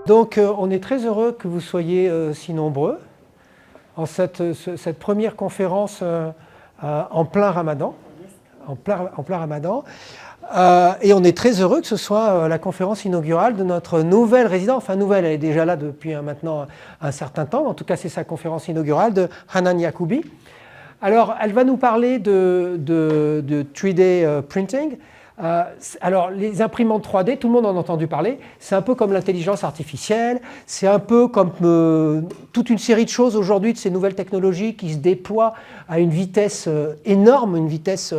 Donc on est très heureux que vous soyez si nombreux en cette première conférence en plein Ramadan. En plein Ramadan. Et on est très heureux que ce soit la conférence inaugurale de notre nouvelle résidente. Enfin nouvelle, elle est déjà là depuis maintenant un certain temps. En tout cas, c'est sa conférence inaugurale de Hanane Yaagoubi. Alors, elle va nous parler de 3D printing. Alors, les imprimantes 3D, tout le monde en a entendu parler. C'est un peu comme l'intelligence artificielle. C'est un peu comme toute une série de choses aujourd'hui, de ces nouvelles technologies qui se déploient à une vitesse énorme, une vitesse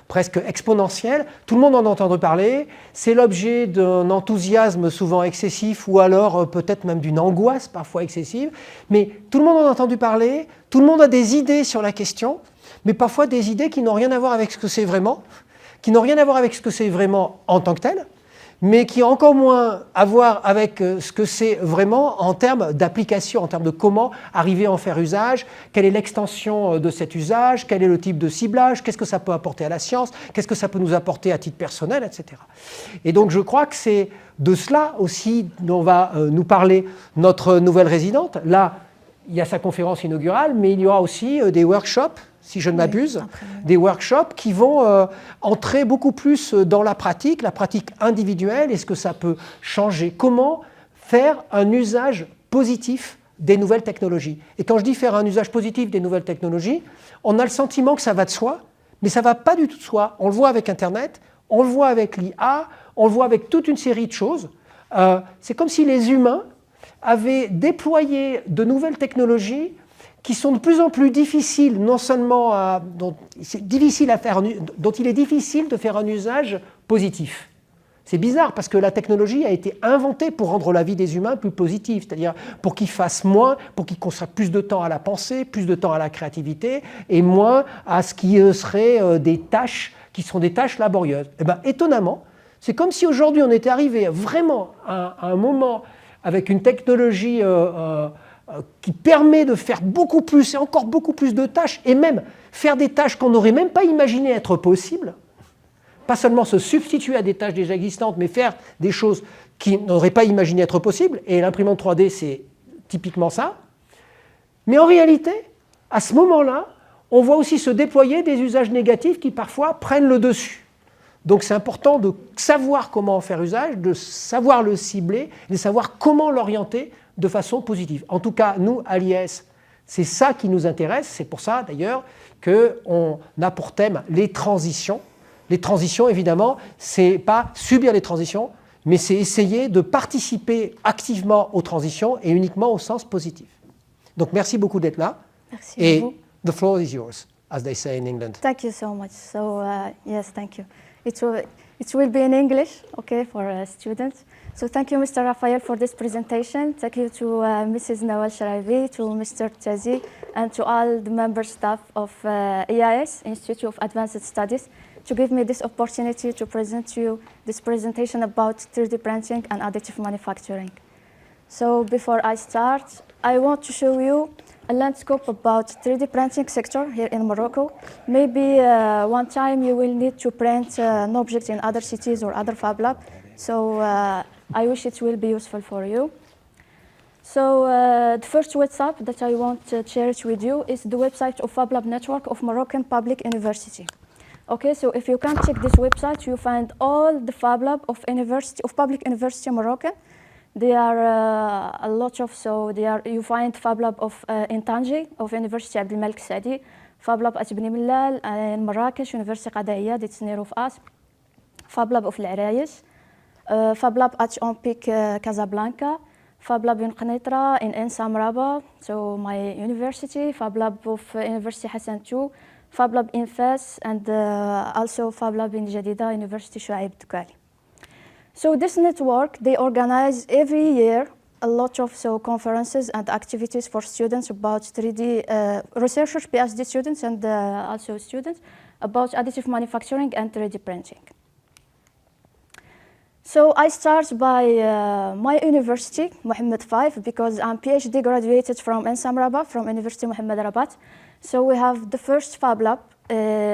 presque exponentielle. Tout le monde en a entendu parler. C'est l'objet d'un enthousiasme souvent excessif ou alors peut-être même d'une angoisse parfois excessive. Mais tout le monde en a entendu parler. Tout le monde a des idées sur la question, mais parfois des idées qui n'ont rien à voir avec ce que c'est vraiment. Qui n'ont rien à voir avec ce que c'est vraiment en tant que tel, mais qui ont encore moins à voir avec ce que c'est vraiment en termes d'application, en termes de comment arriver à en faire usage, quelle est l'extension de cet usage, quel est le type de ciblage, qu'est-ce que ça peut apporter à la science, qu'est-ce que ça peut nous apporter à titre personnel, etc. Et donc je crois que c'est de cela aussi dont va nous parler notre nouvelle résidente. Là, il y a sa conférence inaugurale, mais il y aura aussi des workshops, si je ne m'abuse, des workshops qui vont entrer beaucoup plus dans la pratique individuelle et ce que ça peut changer. Comment faire un usage positif des nouvelles technologies. Et quand je dis faire un usage positif des nouvelles technologies, on a le sentiment que ça va de soi, mais ça ne va pas du tout de soi. On le voit avec Internet, on le voit avec l'IA, on le voit avec toute une série de choses. C'est comme si les humains avaient déployé de nouvelles technologies qui sont de plus en plus difficiles, non seulement dont il est difficile de faire un usage positif. C'est bizarre parce que la technologie a été inventée pour rendre la vie des humains plus positive, c'est-à-dire pour qu'ils fassent moins, pour qu'ils consacrent plus de temps à la pensée, plus de temps à la créativité et moins à ce qui serait des tâches qui seront des tâches laborieuses. Et bien, étonnamment, c'est comme si aujourd'hui on était arrivé vraiment à un moment avec une technologie qui permet de faire beaucoup plus et encore beaucoup plus de tâches et même faire des tâches qu'on n'aurait même pas imaginé être possibles, pas seulement se substituer à des tâches déjà existantes, mais faire des choses qui n'auraient pas imaginé être possibles, et l'imprimante 3D c'est typiquement ça. Mais en réalité, à ce moment-là, on voit aussi se déployer des usages négatifs qui parfois prennent le dessus. Donc c'est important de savoir comment en faire usage, de savoir le cibler, de savoir comment l'orienter de façon positive. En tout cas, nous, à l'IS, c'est ça qui nous intéresse. C'est pour ça, d'ailleurs, qu'on a pour thème les transitions. Les transitions, évidemment, ce n'est pas subir les transitions, mais c'est essayer de participer activement aux transitions et uniquement au sens positif. Donc, merci beaucoup d'être là. Merci et beaucoup. The floor is yours, as they say in England. Thank you so much. So, yes, thank you. It will be in English, okay, for students. So thank you, Mr. Raphael, for this presentation. Thank you to Mrs. Nawal Sharaibi, to Mr. Tazi, and to all the member staff of EIS, Institute of Advanced Studies, to give me this opportunity to present to you this presentation about 3D printing and additive manufacturing. So before I start, I want to show you a landscape about 3D printing sector here in Morocco. Maybe one time you will need to print an object in other cities or other fab lab. So I wish it will be useful for you. So the first website that I want to share it with you is the website of Fab Lab Network of Moroccan Public University. Okay, so if you can check this website, you find all the Fab Lab of Public University Moroccan. There are a lot of, you find Fab Lab of in Tangier of University Abdel Malik Saadi, Fab Lab at Bni Millal in Marrakesh, University Qadaiya, that's near of us, Fab Lab of Al Arayis, Fab Lab at Olympic Casablanca, Fab Lab in Qanitra in Ensam Rabat, so my university, Fab Lab of University Hassan II, Fab Lab in Fes, and also Fab Lab in Jadida, University Shuaib Dukali. So this network, they organize every year a lot of conferences and activities for students about 3D, researchers, PhD students, and also students about additive manufacturing and 3D printing. So I start by my university, Mohammed V, because I'm PhD graduated from Ensam Rabat, from University Mohammed Rabat. So we have the first Fab Lab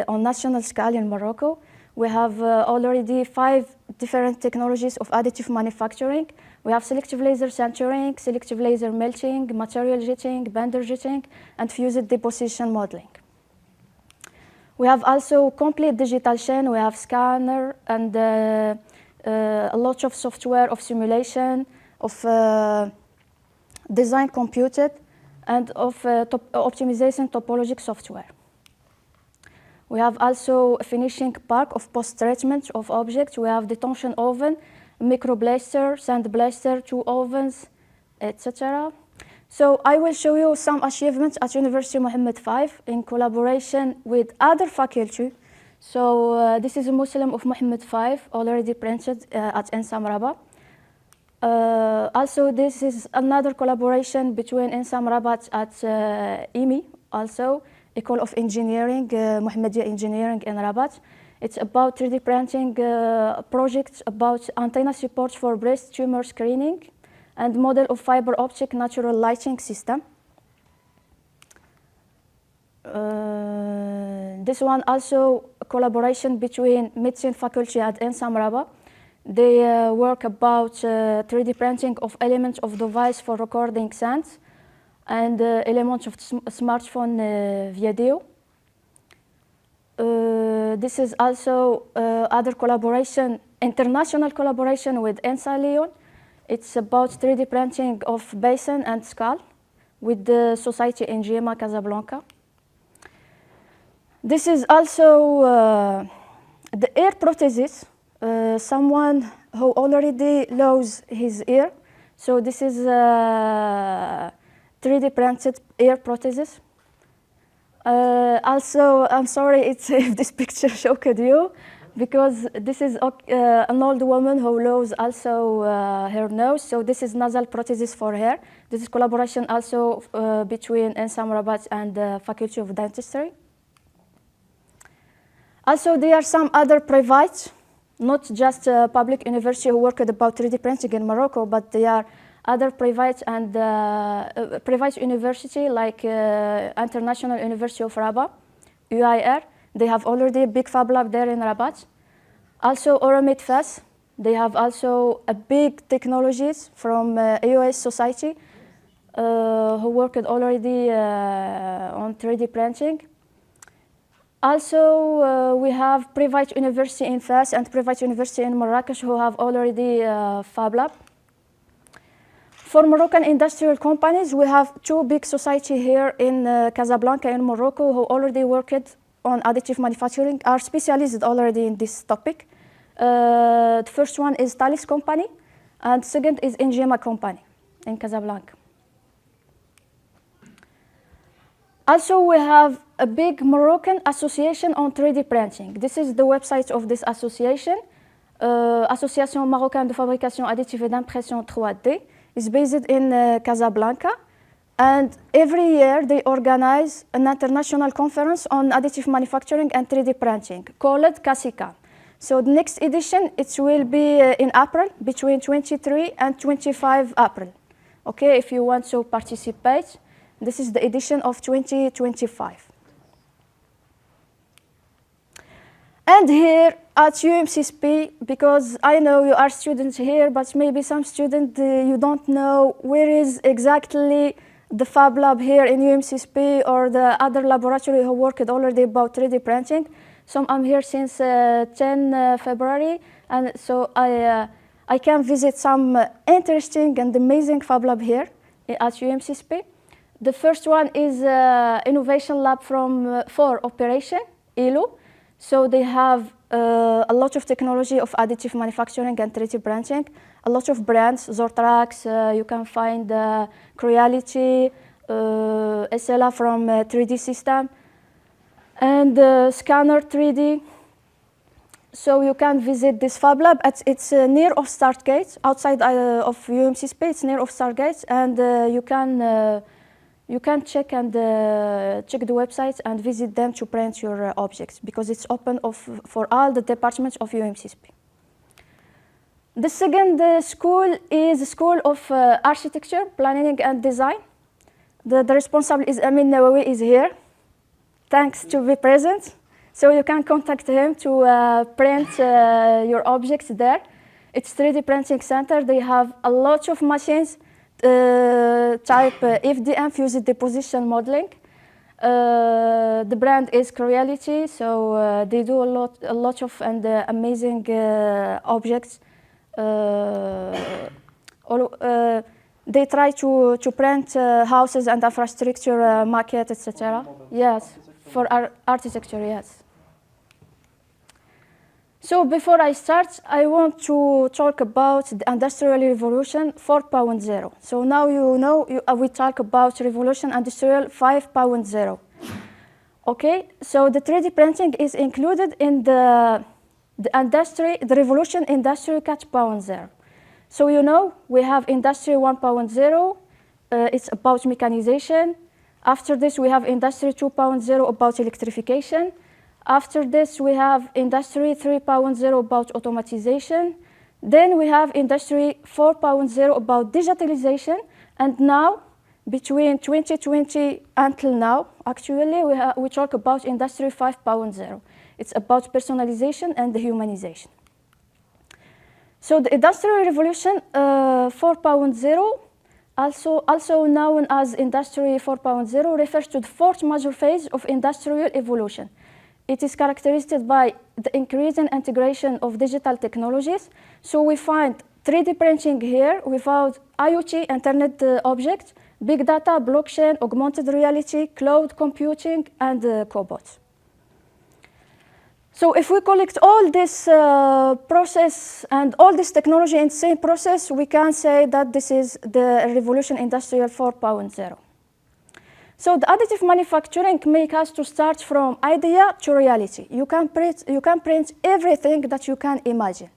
on national scale in Morocco. We have already 5 different technologies of additive manufacturing. We have selective laser sintering, selective laser melting, material jetting, bender jetting, and fused deposition modeling. We have also complete digital chain. We have scanner and a lot of software of simulation, of design computed, and of optimization topologic software. We have also a finishing park of post-treatment of objects. We have detonation oven, microblaster, sand blaster, 2 ovens, etc. So I will show you some achievements at University Mohammed V in collaboration with other faculty. So this is a Muslim of Mohammed V, already printed at Ensam Rabat. Also, this is another collaboration between Ensam Rabat at EMI, also École of Engineering, Mohammedia Engineering in Rabat. It's about 3D printing projects about antenna support for breast tumor screening and model of fiber optic natural lighting system. This one also a collaboration between medicine faculty at Ensam Rabat. They work about 3D printing of elements of device for recording sounds and elements of smartphone video. This is also other collaboration, international collaboration with ENSA Lyon. It's about 3D printing of basin and skull with the society in Gema, Casablanca. This is also the ear prosthesis, someone who already lost his ear. So this is 3D printed ear prosthesis. Also, I'm sorry if this picture shocked you, because this is an old woman who lost also her nose. So this is nasal prosthesis for her. This is collaboration also between Ensam Rabat and the Faculty of Dentistry. Also, there are some other private, not just public university who work about 3D printing in Morocco, but there are other private and private university like International University of Rabat, UIR. They have already a big fab lab there in Rabat. Also, Oromit Fes, they have also a big technologies from AOS Society who worked already on 3D printing. Also, we have private university in Fes and private university in Marrakesh who have already fab lab. For Moroccan industrial companies, we have 2 big society here in Casablanca in Morocco who already worked on additive manufacturing, are specialized already in this topic. The first one is Thalys company, and second is Ingema company in Casablanca. Also, we have a big Moroccan association on 3D printing. This is the website of this association, Association Marocaine de Fabrication Additive et d'Impression 3D. It's based in Casablanca. And every year they organize an international conference on additive manufacturing and 3D printing called CASICA. So the next edition, it will be in April, between 23 and 25 April. Okay, if you want to participate, this is the edition of 2025. And here at UMCSP, because I know you are students here, but maybe some students, you don't know where is exactly the Fab Lab here in UMCSP or the other laboratory who worked already about 3D printing. So I'm here since 10 February, and so I can visit some interesting and amazing Fab Lab here at UMCSP. The first one is Innovation Lab for Operation, ILO. So they have a lot of technology of additive manufacturing and 3D printing. A lot of brands, Zortrax, you can find Creality, SLA from 3D System, and Scanner 3D. So you can visit this Fab Lab. It's near of Stargate, outside of UMCSP. It's near of Stargate, and you can check check the website and visit them to print your objects, because it's open for all the departments of UMCSP. The second school is the School of Architecture, Planning and Design. The responsible is Amin Nawawi is here. Thanks to be present. So you can contact him to print your objects there. It's 3D printing center. They have a lot of machines, type FDM, fused deposition modeling. The brand is Creality, so they do a lot of amazing objects. They try to print houses and infrastructure, maquettes, etc. Yes, for architecture, yes. So before I start, I want to talk about the Industrial Revolution 4.0. So now you know we talk about Revolution Industrial 5.0. Okay, so the 3D printing is included in the Revolution Industry 4.0. So you know we have Industry 1.0. It's about mechanization. After this, we have Industry 2.0 about electrification. After this, we have Industry 3.0 about automatization. Then we have Industry 4.0 about digitalization. And now, between 2020 until now, actually, we talk about Industry 5.0. It's about personalization and humanization. So the Industrial Revolution 4.0, also known as Industry 4.0, refers to the fourth major phase of industrial evolution. It is characterized by the increasing integration of digital technologies. So we find 3D printing here without IoT, Internet objects, big data, blockchain, augmented reality, cloud computing, and cobots. So if we collect all this process and all this technology in the same process, we can say that this is the Revolution Industrial 4.0. So the additive manufacturing makes us to start from idea to reality. You can print everything that you can imagine.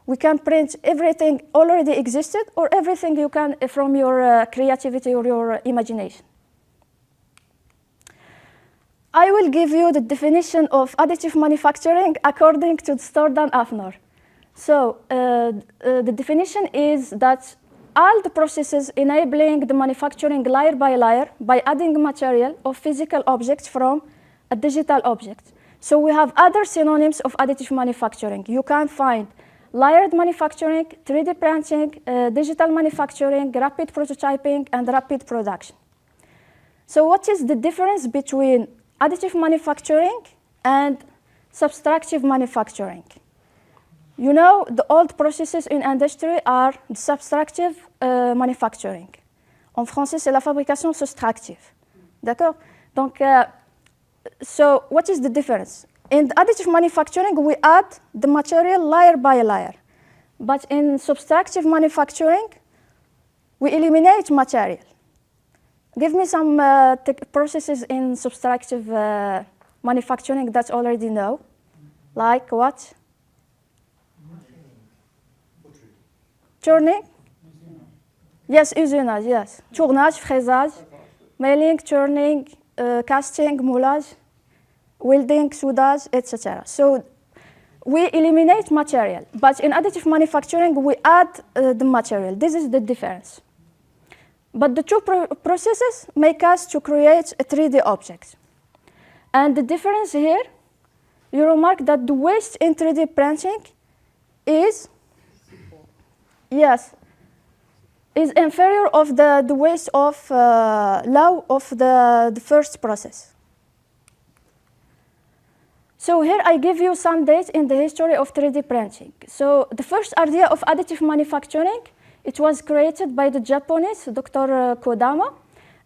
We can print everything already existed or everything you can from your creativity or your imagination. I will give you the definition of additive manufacturing according to Stordon Afnor. So the definition is that all the processes enabling the manufacturing layer by layer by adding material of physical objects from a digital object. So we have other synonyms of additive manufacturing. You can find layered manufacturing, 3D printing, digital manufacturing, rapid prototyping, and rapid production. So what is the difference between additive manufacturing and subtractive manufacturing? You know, the old processes in industry are subtractive manufacturing. En français, c'est la fabrication soustractive. D'accord? Donc, so what is the difference? In the additive manufacturing, we add the material layer by layer. But in subtractive manufacturing, we eliminate material. Give me some processes in subtractive manufacturing that already know. Like what? Turning? Yes, usinage, yes. Tournage, fraisage, milling, turning, casting, moulage, welding, soudage, etc. So we eliminate material, but in additive manufacturing, we add the material. This is the difference. But the two processes make us to create a 3D object. And the difference here, you remark that the waste in 3D printing is, yes, is inferior of the waste of law of the first process. So here I give you some dates in the history of 3D printing. So the first idea of additive manufacturing, it was created by the Japanese Dr. Kodama,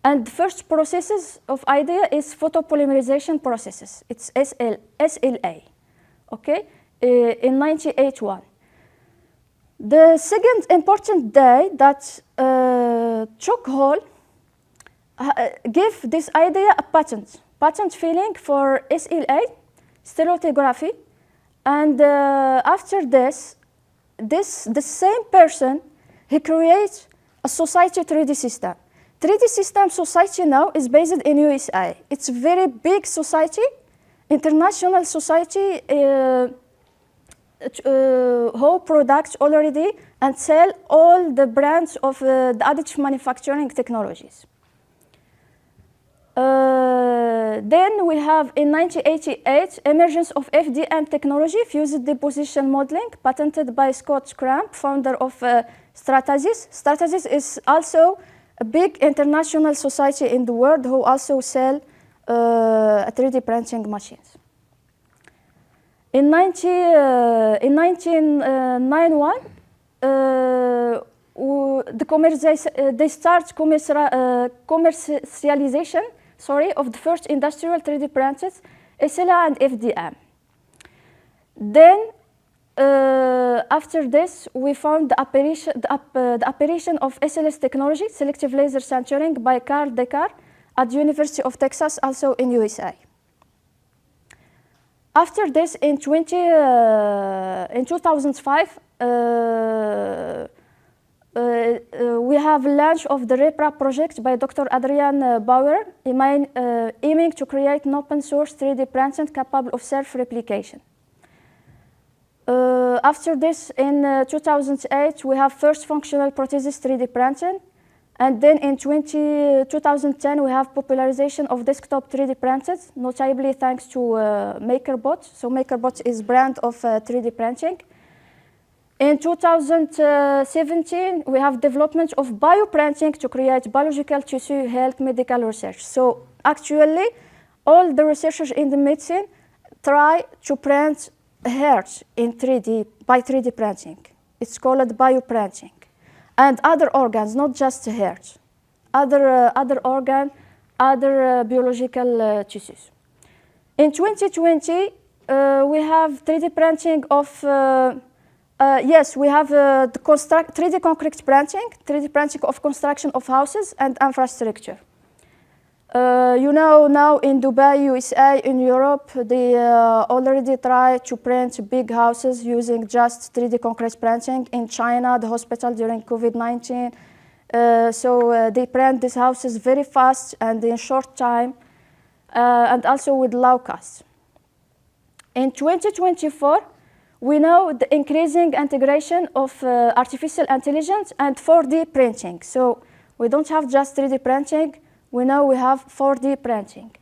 and the first processes of idea is photopolymerization processes. It's SLA, okay, in 1981. The second important day that Chuck Hall gave this idea a patent filing for SLA, stereolithography, and after this, the same person, he creates a society 3D system. 3D system society now is based in USA. It's a very big society, international society, who products already and sell all the brands of the additive manufacturing technologies. Then we have in 1988 emergence of FDM technology, fused deposition modeling, patented by Scott Cramp, founder of Stratasys. Stratasys is also a big international society in the world who also sell 3D printing machines. In 1991, they start commercialization of the first industrial 3D printers, SLA and FDM. Then, after this, we found the operation of SLS technology, selective laser sintering, by Carl Decker at the University of Texas, also in USA. After this, in 2005, we have launch of the REPRA project by Dr. Adrian Bauer, aiming to create an open source 3D printing capable of self-replication. After this, in 2008, we have first functional prosthesis 3D printing. And then in 2010, we have popularization of desktop 3D printers, notably thanks to MakerBot. So MakerBot is brand of 3D printing. In 2017, we have development of bioprinting to create biological tissue health medical research. So actually, all the researchers in the medicine try to print heart in 3D by 3D printing. It's called bioprinting. And other organs, not just heart, other organ, other biological tissues. In 2020, we have 3D printing of, yes, we have the 3D concrete printing, 3D printing of construction of houses and infrastructure. You know, now in Dubai, USA, in Europe, they already try to print big houses using just 3D concrete printing. In China, the hospital during COVID-19, so they print these houses very fast and in short time, and also with low cost. In 2024, we know the increasing integration of artificial intelligence and 4D printing. So we don't have just 3D printing. We know we have 4D printing.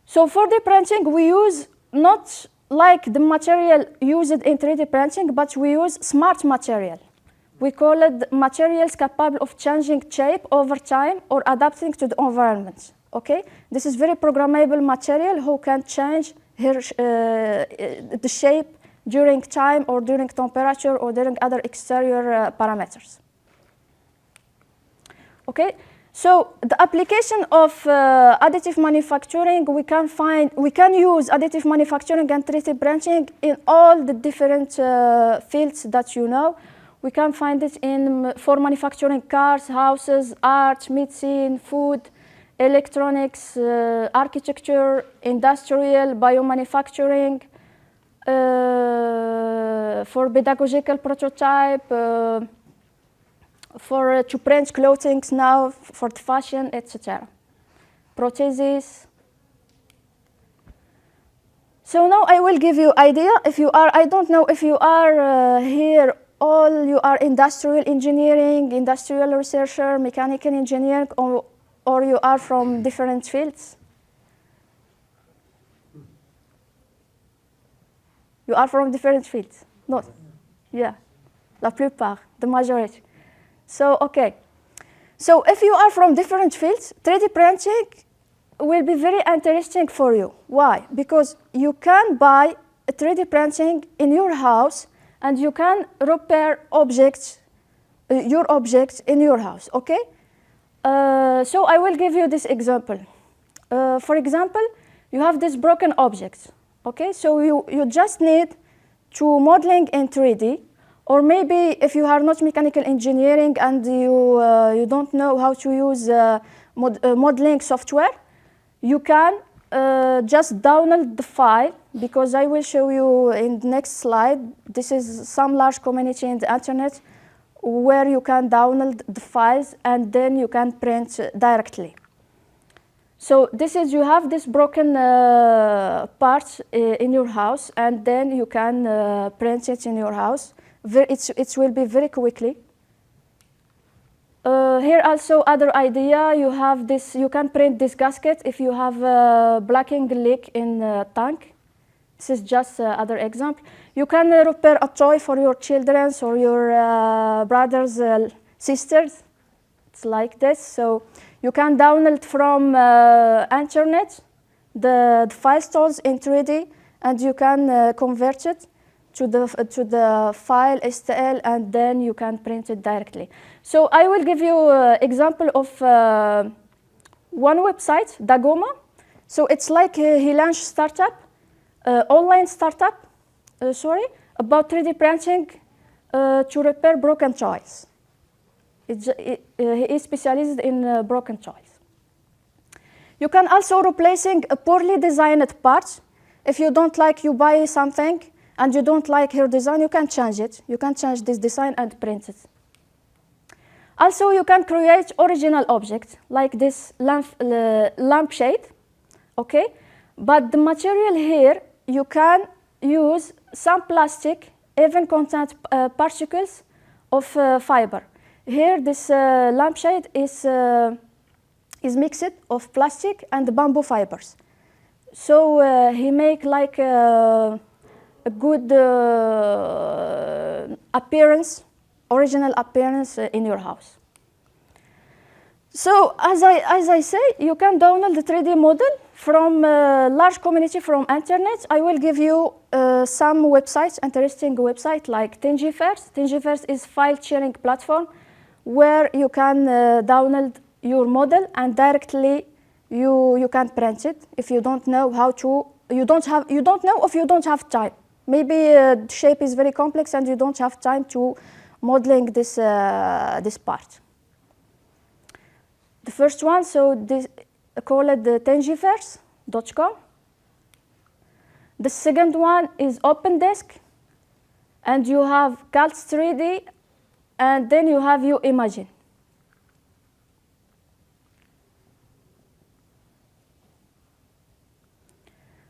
So 4D printing, we use not like the material used in 3D printing, but we use smart material. We call it materials capable of changing shape over time or adapting to the environment. Okay? This is very programmable material who can change the shape during time or during temperature or during other exterior parameters. Okay? So the application of additive manufacturing, we can use additive manufacturing and 3D printing in all the different fields that you know. We can find it for manufacturing cars, houses, art, medicine, food, electronics, architecture, industrial, biomanufacturing, for pedagogical prototype, to print clothing now, for the fashion, etc. Prosthesis. So now I will give you idea. If you are, I don't know if you are here, all you are industrial engineering, industrial researcher, mechanical engineering, or you are from different fields. You are from different fields. Not, yeah, la plupart, the majority. So, okay. So if you are from different fields, 3D printing will be very interesting for you. Why? Because you can buy a 3D printing in your house and you can repair objects, your objects in your house, okay? So I will give you this example. For example, you have this broken object, okay? So you just need to modeling in 3D. Or maybe if you are not mechanical engineering and you don't know how to use modeling software, you can just download the file, because I will show you in the next slide. This is some large community in the internet where you can download the files and then you can print directly. So this is, you have this broken part in your house, and then you can print it in your house. It will be very quickly. Here also other idea, you have this, you can print this gasket if you have a blacking leak in the tank. This is just other example. You can repair a toy for your children or your brothers, sisters. It's like this. So you can download from internet the file stores in 3D, and you can convert it to the file STL, and then you can print it directly. So I will give you an example of one website, Dagoma. So it's like he launched startup, online startup, about 3D printing to repair broken toys. He is specialized in broken toys. You can also replacing a poorly designed parts. If you don't like, you buy something and you don't like your design, you can change it. You can change this design and print it. Also, you can create original objects like this lampshade, okay? But the material here, you can use some plastic, even content particles of fiber. Here, this lampshade is mixed of plastic and bamboo fibers. So he make like a good appearance, original appearance in your house. So as I say, you can download the 3D model from a large community from internet. I will give you some websites, interesting website like Thingiverse. Thingiverse is file sharing platform where you can download your model and directly you can print it. If you don't know how to, you don't know if you don't have time. Maybe the shape is very complex and you don't have time to modeling this this part. The first one, so this call it the Thingiverse.com. The second one is OpenDisk, and you have Calc 3D, and then you have your Imagine.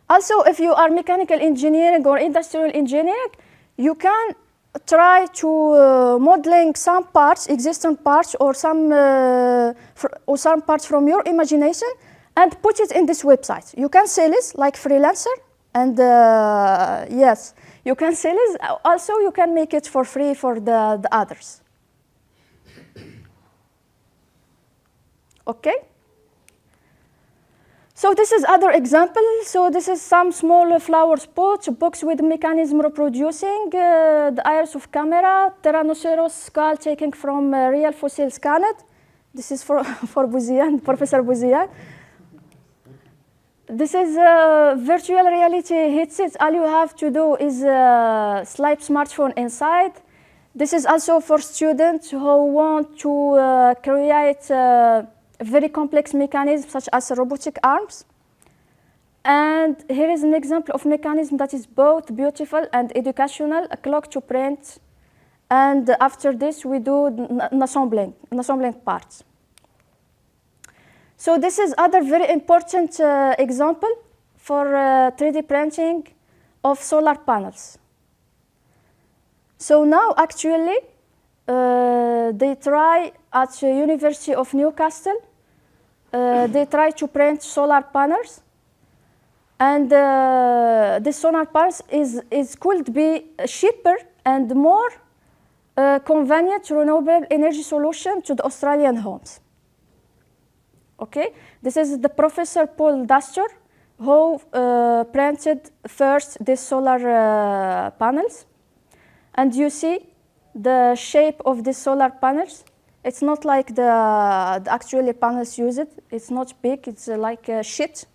Also, if you are mechanical engineering or industrial engineering, you can try to modeling some parts, existing parts, or some parts from your imagination, and put it in this website. You can sell it like freelancer, and yes, you can sell it. Also, you can make it for free for the others. Okay. So this is other example. So this is some small flower spots, box with mechanism reproducing the iris of camera, Tyrannosaurus skull taken from real fossil scanned. This is for Bouziane, Professor Bouziane. This is virtual reality headset. All you have to do is slide smartphone inside. This is also for students who want to create very complex mechanisms such as robotic arms. And here is an example of mechanism that is both beautiful and educational, a clock to print. And after this, we do an assembling parts. So this is other very important example for 3D printing of solar panels. So now, actually, they try at the University of Newcastle. They try to print solar panels, and this solar panels could be cheaper and more convenient renewable energy solution to the Australian homes. Okay, this is the Professor Paul Dastor who printed first these solar panels, and you see the shape of the solar panels. It's not like the actual panels use it. It's not big. It's like a sheet.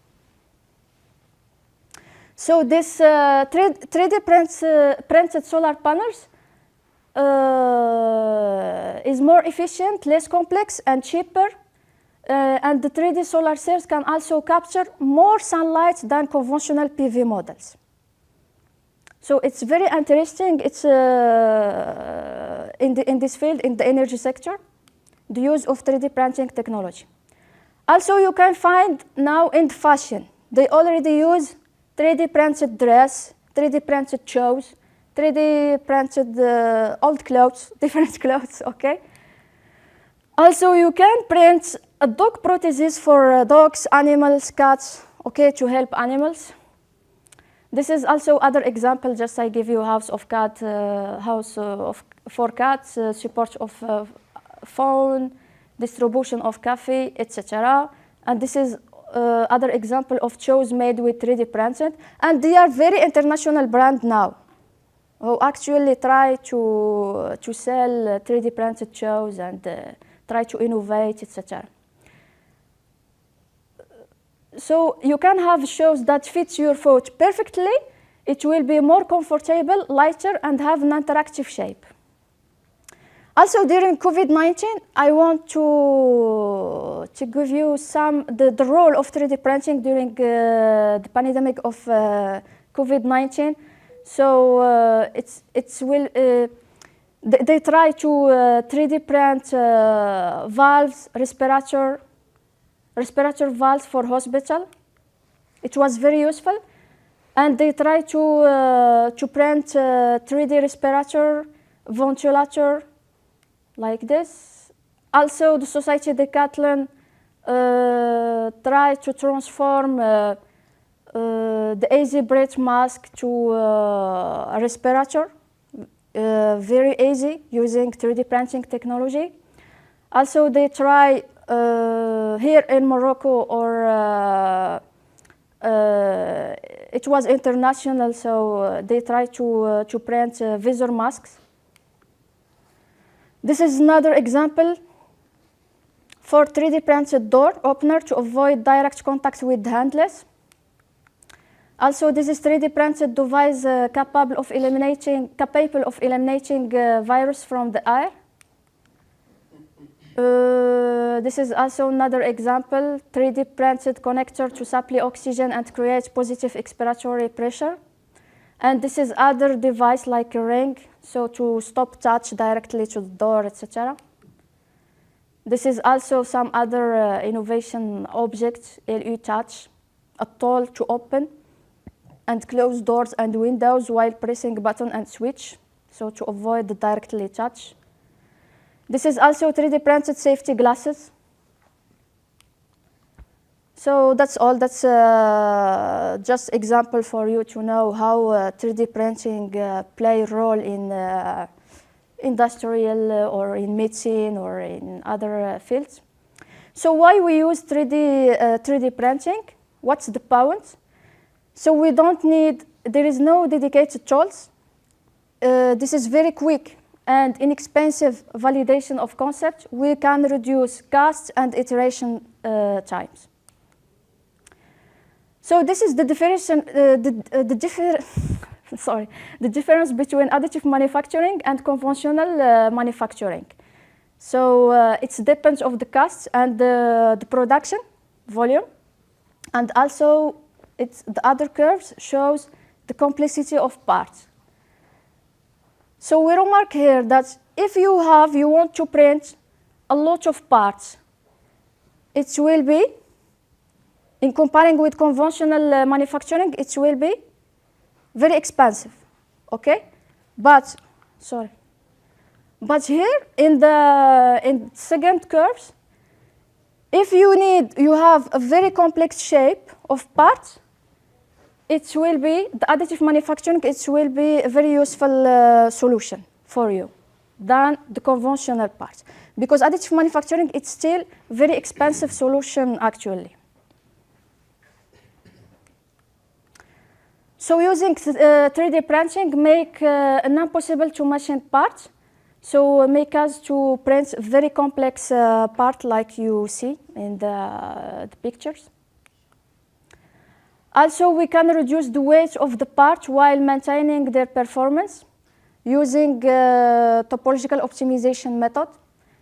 So this 3D printed solar panels is more efficient, less complex, and cheaper. And the 3D solar cells can also capture more sunlight than conventional PV models. So it's very interesting. It's in this field, in the energy sector, the use of 3D printing technology. Also, you can find now in fashion, they already use 3D printed dress, 3D printed shoes, 3D printed old clothes, different clothes, okay? Also, you can print a dog prosthesis for dogs, animals, cats, okay, to help animals. This is also other example, just I give you house of cat, for cats, support of phone, distribution of coffee, etc. And this is other example of shows made with 3D printed. And they are very international brand now, who actually try to sell 3D printed shows and try to innovate, etc. So you can have shows that fit your foot perfectly. It will be more comfortable, lighter, and have an interactive shape. Also, during COVID-19, I want to give you the role of 3D printing during the pandemic of COVID-19. So they try to 3D print valves, respirator valves for hospital. It was very useful. And they try to print 3D respirator, ventilator, like this. Also, the Society Decathlon tried to transform the easy breath mask to a respirator, very easy, using 3D printing technology. Also, they try here in Morocco, or it was international, so they try to print visor masks. This is another example for 3D printed door opener to avoid direct contact with handless. Also, this is 3D printed device capable of eliminating virus from the air. This is also another example, 3D printed connector to supply oxygen and create positive expiratory pressure. And this is other device like a ring, so to stop touch directly to the door, etc. This is also some other innovation object, LU touch, a tool to open and close doors and windows while pressing button and switch, so to avoid the directly touch. This is also 3D printed safety glasses. So that's all. That's just example for you to know how 3D printing play a role in industrial or in medicine or in other fields. So why we use 3D printing? What's the point? So we don't need, there is no dedicated tools. This is very quick and inexpensive validation of concept. We can reduce costs and iteration times. So this is the difference between additive manufacturing and conventional manufacturing. So it depends on the costs and the production volume, and also the other curves shows the complexity of parts. So we remark here that if you want to print a lot of parts, it will be, in comparing with conventional manufacturing, it will be very expensive, okay? But here in the second curves, if you have a very complex shape of parts, it will be, the additive manufacturing, it will be a very useful solution for you than the conventional parts. Because additive manufacturing, it's still very expensive solution actually. So using 3D printing make non-possible to machine parts. So make us to print very complex part like you see in the pictures. Also, we can reduce the weight of the part while maintaining their performance using topological optimization method.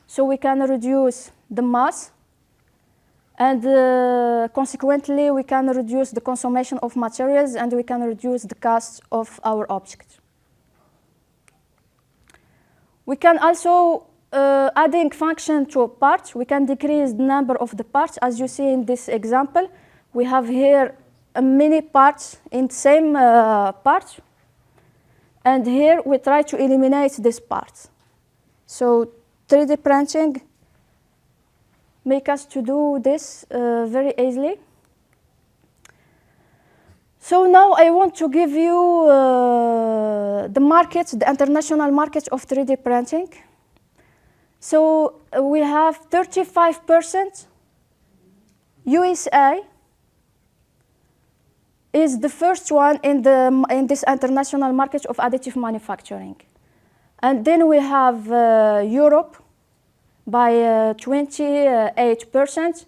So we can reduce the mass, and consequently, we can reduce the consumption of materials, and we can reduce the cost of our object. We can also, adding function to parts, we can decrease the number of the parts. As you see in this example, we have here many parts in the same part. And here we try to eliminate these parts. So 3D printing make us to do this very easily. So now I want to give you the market, the international market of 3D printing. So we have 35% USA is the first one in this international market of additive manufacturing. And then we have Europe by 28%,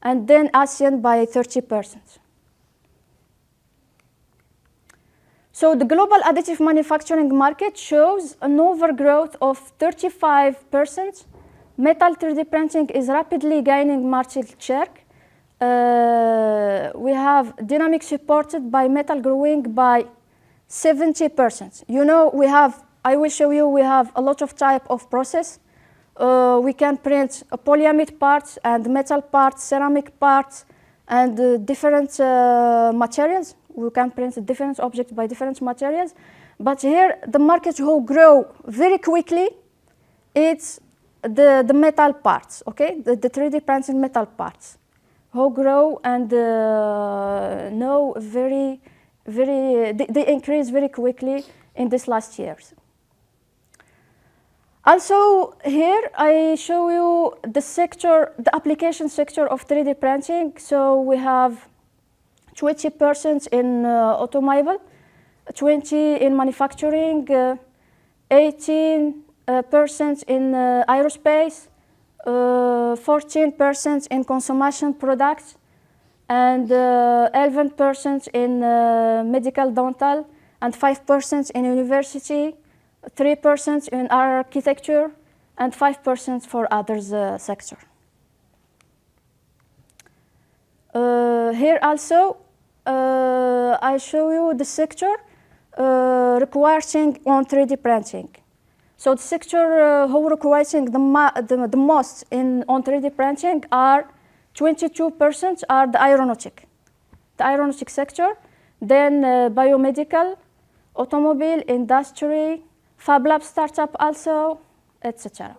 and then ASEAN by 30%. So the global additive manufacturing market shows an overgrowth of 35%. Metal 3D printing is rapidly gaining market share. We have dynamic supported by metal growing by 70%. You know, I will show you, we have a lot of type of process. We can print polyamide parts and metal parts, ceramic parts, and different materials. We can print different objects by different materials. But here, the market who grow very quickly, it's the metal parts, okay? The 3D printing metal parts who grow and they increase very quickly in these last years. Also, here I show you the sector, the application sector of 3D printing. So we have 20% in automobile, 20% in manufacturing, 18% in aerospace, 14% in consumption products, and 11% in medical dental, and 5% in university, 3% in architecture, and 5% for others sector. Here also, I show you the sector requiring on 3D printing. So the sector who requiring the most on 3D printing are 22% are the aeronautic sector, then biomedical, automobile, industry, Fab Lab startup also, etc.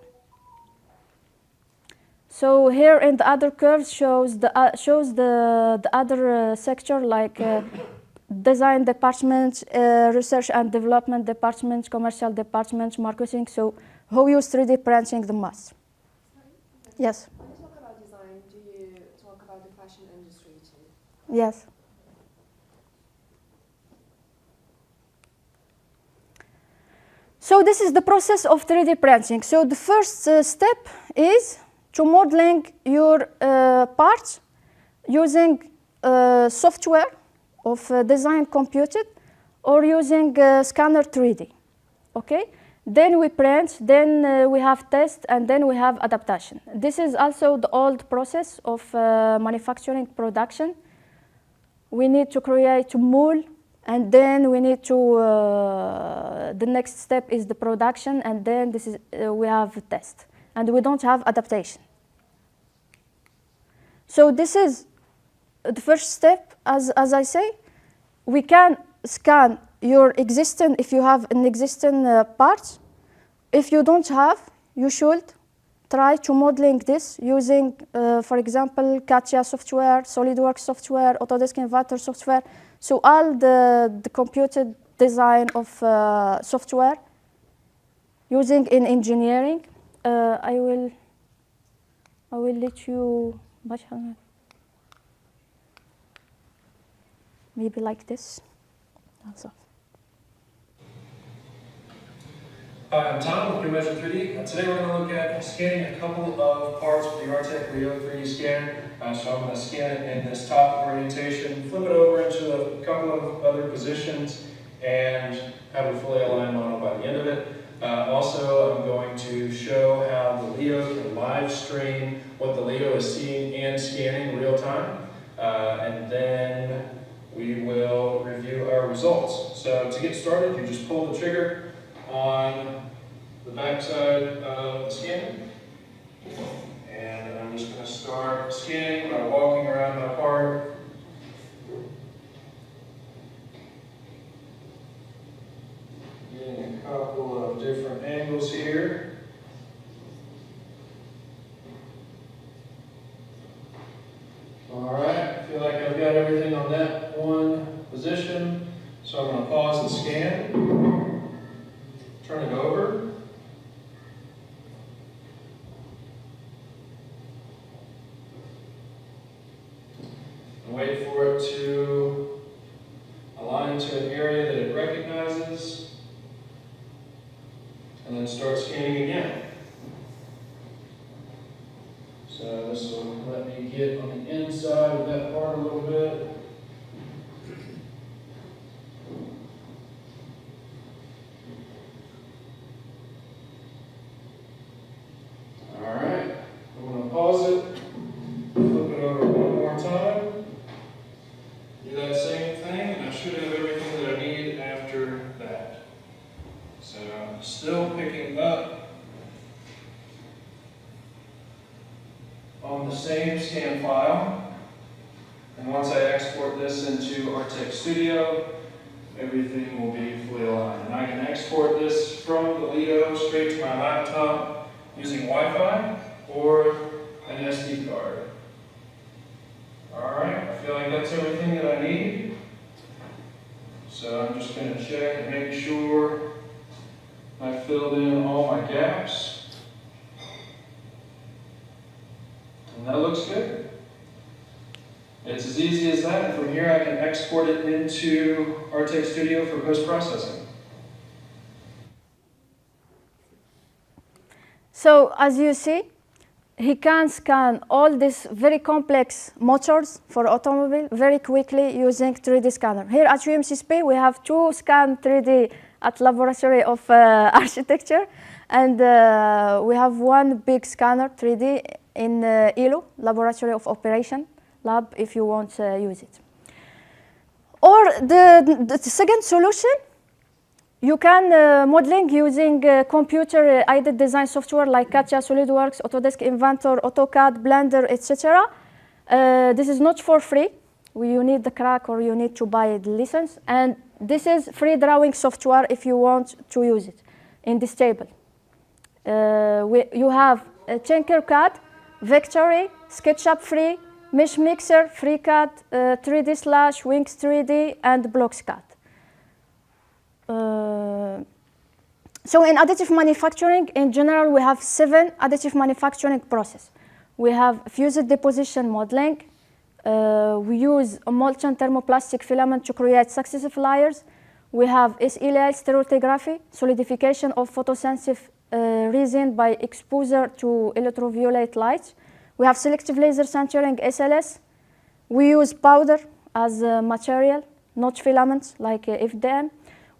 So here in the other curves shows the other sector like design department, research and development department, commercial department, marketing. So who use 3D printing the most? Yes. When you talk about design, do you talk about the fashion industry too? Yes. So this is the process of 3D printing. So the first step is to modeling your parts using software of design computed or using scanner 3D. Okay? Then we print, then we have test, and then we have adaptation. This is also the old process of manufacturing production. We need to create a mold, and then we need to, the next step is the production, and then this is, we have a test. And we don't have adaptation. So this is the first step, as I say. We can scan your existing, if you have an existing part. If you don't have, you should try to modeling this using, for example, CATIA software, SolidWorks software, Autodesk Inventor software. So all the computed design of software using in engineering. I will let you maybe like this. Also. Hi, I'm Tom with New Measure 3D. Today we're going to look at scanning a couple of parts with the Artec Leo 3D scanner. So I'm going to scan it in this top orientation, flip it over into a couple of other positions, and have a fully aligned model by the end of it. Also, I'm going to show how the Leo can live stream what the Leo is seeing and scanning real time. And then we will review our results. So to get started, you just pull the trigger on the back side of the scanner. And I'm just going to start scanning by walking around my part. Getting a couple of different angles here. sequence, and then start scanning again. So this will let me get on the inside of that part a little bit. All right, I'm going to pause it, flip it over one more time, do that same thing, and I should have everything that I need after that. So I'm still picking up on the same scan file, and once I export this into Artec Studio, everything will be fully aligned. And I can export this from the Leo straight to my laptop using Wi-Fi or an SD card. All right, I feel like that's everything that I need. So I'm just going to check and make sure I filled in all my gaps. And that looks good. It's as easy as that. And from here I can export it into Artec Studio for post-processing. So as you see, he can scan all these very complex motors for automobile very quickly using 3D scanner. Here at UMCSP, we have two scan 3D at Laboratory of Architecture, and we have one big scanner 3D in ELO, Laboratory of Operation Lab, if you want to use it. Or the second solution, you can modeling using computer-aided design software like CATIA, SolidWorks, Autodesk Inventor, AutoCAD, Blender, etc. This is not for free. You need the crack or you need to buy the license. And this is free drawing software if you want to use it in this table. You have Tinkercad, Vectory, SketchUp free, Mesh Mixer, FreeCAD, 3D Slash, Wings 3D, and BlocksCAD. So in additive manufacturing, in general, we have 7 additive manufacturing processes. We have fused deposition modeling. We use a molten thermoplastic filament to create successive layers. We have SELL stereolithography, solidification of photosensitive resin by exposure to ultraviolet light. We have selective laser sintering, SLS. We use powder as a material, not filaments like FDM.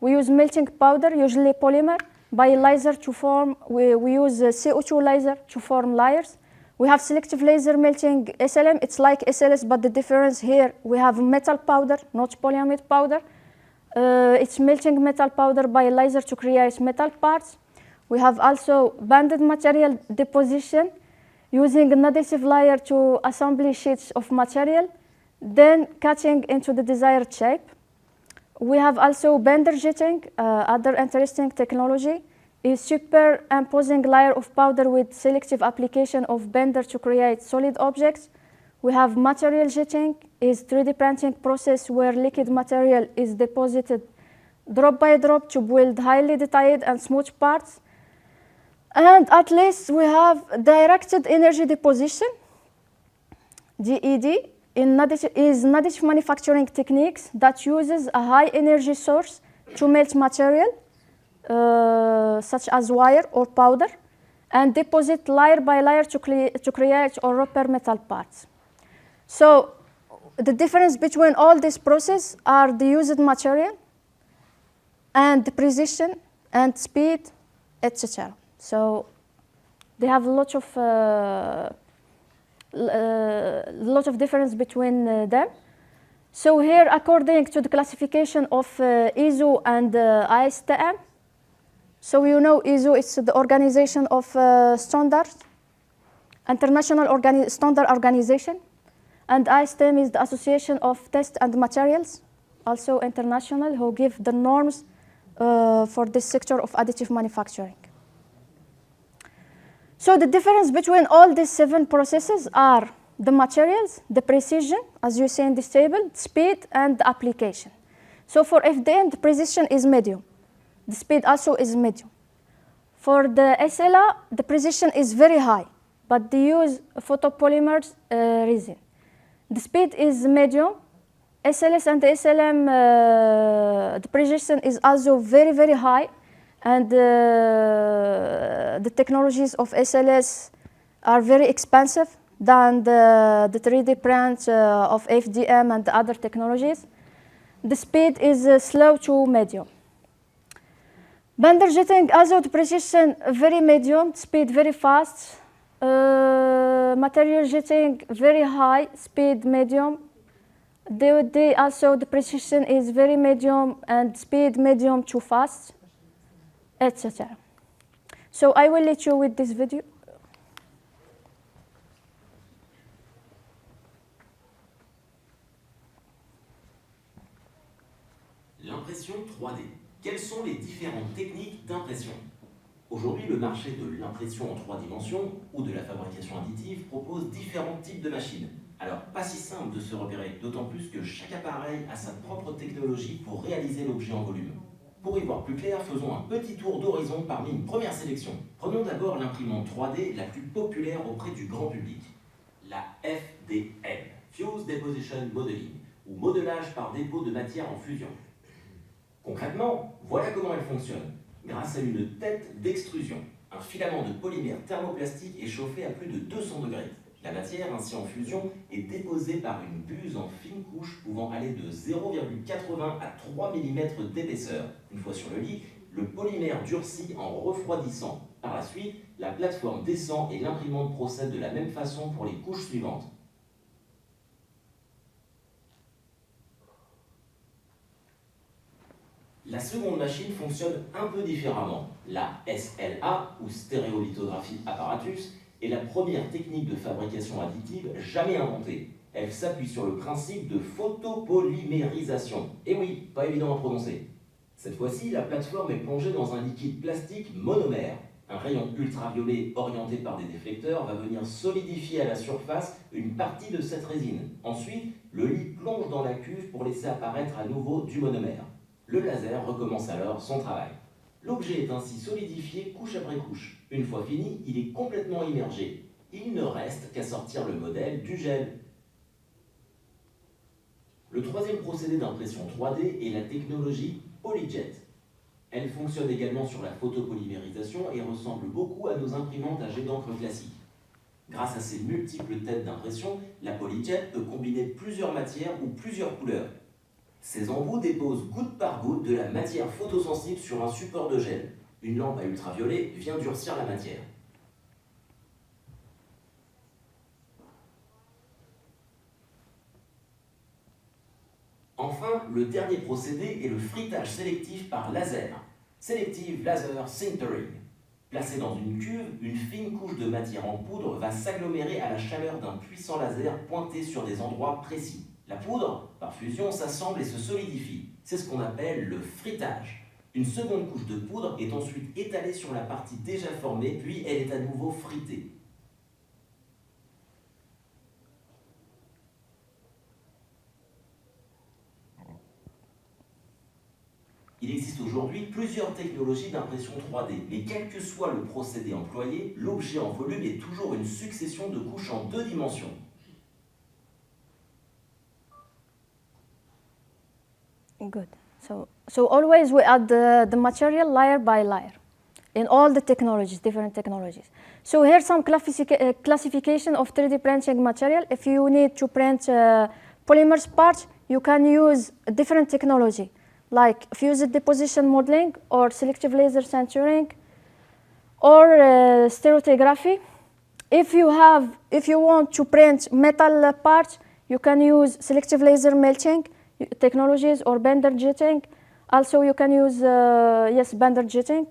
We use melting powder, usually polymer, by laser to form. We use CO2 laser to form layers. We have selective laser melting SLM. It's like SLS, but the difference here, we have metal powder, not polyamide powder. It's melting metal powder by laser to create metal parts. We have also banded material deposition, using an adhesive layer to assemble sheets of material, then cutting into the desired shape. We have also bender jetting. Other interesting technology is superimposing layer of powder with selective application of bender to create solid objects. We have material jetting, is 3D printing process where liquid material is deposited drop by drop to build highly detailed and smooth parts. And at least we have directed energy deposition, DED, is additive manufacturing techniques that uses a high energy source to melt material, such as wire or powder, and deposit layer by layer to create or repair metal parts. So the difference between all these processes are the used material and the precision and speed, etc. So they have a lot of difference between them. So here, according to the classification of ISO and ISTM, so you know ISO is the organization of standards, international standard organization, and ISTM is the association of test and materials, also international, who give the norms for this sector of additive manufacturing. So the difference between all these 7 processes are the materials, the precision, as you see in this table, speed, and the application. So for FDM, the precision is medium. The speed also is medium. For the SLA, the precision is very high, but they use photopolymers resin. The speed is medium, SLS and SLM depreciation is also very, very high, and the technologies of SLS are very expensive than the 3D print of FDM and other technologies. The speed is slow to medium. Bender jetting also depreciation very medium, speed very fast. Material jetting very high, speed medium. They also the precision is very medium and speed medium to fast, etc. So I will let you with this video. L'impression 3D. Quelles sont les différentes techniques d'impression? Aujourd'hui, le marché de l'impression en 3 dimensions ou de la fabrication additive propose différents types de machines. Alors, pas si simple de se repérer, d'autant plus que chaque appareil a sa propre technologie pour réaliser l'objet en volume. Pour y voir plus clair, faisons un petit tour d'horizon parmi une première sélection. Prenons d'abord l'imprimante 3D la plus populaire auprès du grand public, la FDM, Fuse Deposition Modeling, ou modelage par dépôt de matière en fusion. Concrètement, voilà comment elle fonctionne. Grâce à une tête d'extrusion, un filament de polymère thermoplastique est chauffé à plus de 200 degrés. La matière, ainsi en fusion, est déposée par une buse en fine couche pouvant aller de 0,80 à 3 mm d'épaisseur. Une fois sur le lit, le polymère durcit en refroidissant. Par la suite, la plateforme descend et l'imprimante procède de la même façon pour les couches suivantes. La seconde machine fonctionne un peu différemment. La SLA, ou stéréolithographie apparatus, est la première technique de fabrication additive jamais inventée. Elle s'appuie sur le principe de photopolymérisation. Et oui, pas évident à prononcer. Cette fois-ci, la plateforme est plongée dans un liquide plastique monomère. Un rayon ultraviolet orienté par des déflecteurs va venir solidifier à la surface une partie de cette résine. Ensuite, le lit plonge dans la cuve pour laisser apparaître à nouveau du monomère. Le laser recommence alors son travail. L'objet est ainsi solidifié couche après couche. Une fois fini, il est complètement immergé. Il ne reste qu'à sortir le modèle du gel. Le troisième procédé d'impression 3D est la technologie Polyjet. Elle fonctionne également sur la photopolymérisation et ressemble beaucoup à nos imprimantes à jet d'encre classiques. Grâce à ses multiples têtes d'impression, la Polyjet peut combiner plusieurs matières ou plusieurs couleurs. Ces embouts déposent goutte par goutte de la matière photosensible sur un support de gel. Une lampe à ultraviolet vient durcir la matière. Enfin, le dernier procédé est le frittage sélectif par laser. Selective Laser Sintering. Placée dans une cuve, une fine couche de matière en poudre va s'agglomérer à la chaleur d'un puissant laser pointé sur des endroits précis. La poudre, par fusion, s'assemble et se solidifie. C'est ce qu'on appelle le frittage. Une seconde couche de poudre est ensuite étalée sur la partie déjà formée, puis elle est à nouveau fritée. Il existe aujourd'hui plusieurs technologies d'impression 3D, mais quel que soit le procédé employé, l'objet en volume est toujours une succession de couches en 2 dimensions. Good. So always we add the material layer by layer in all the technologies, different technologies. So here's some classification of 3D printing material. If you need to print polymers parts, you can use a different technology, like fused deposition modeling or selective laser sintering or stereolithography. If you want to print metal parts, you can use selective laser melting technologies or bender jetting. Also, you can use bender jetting,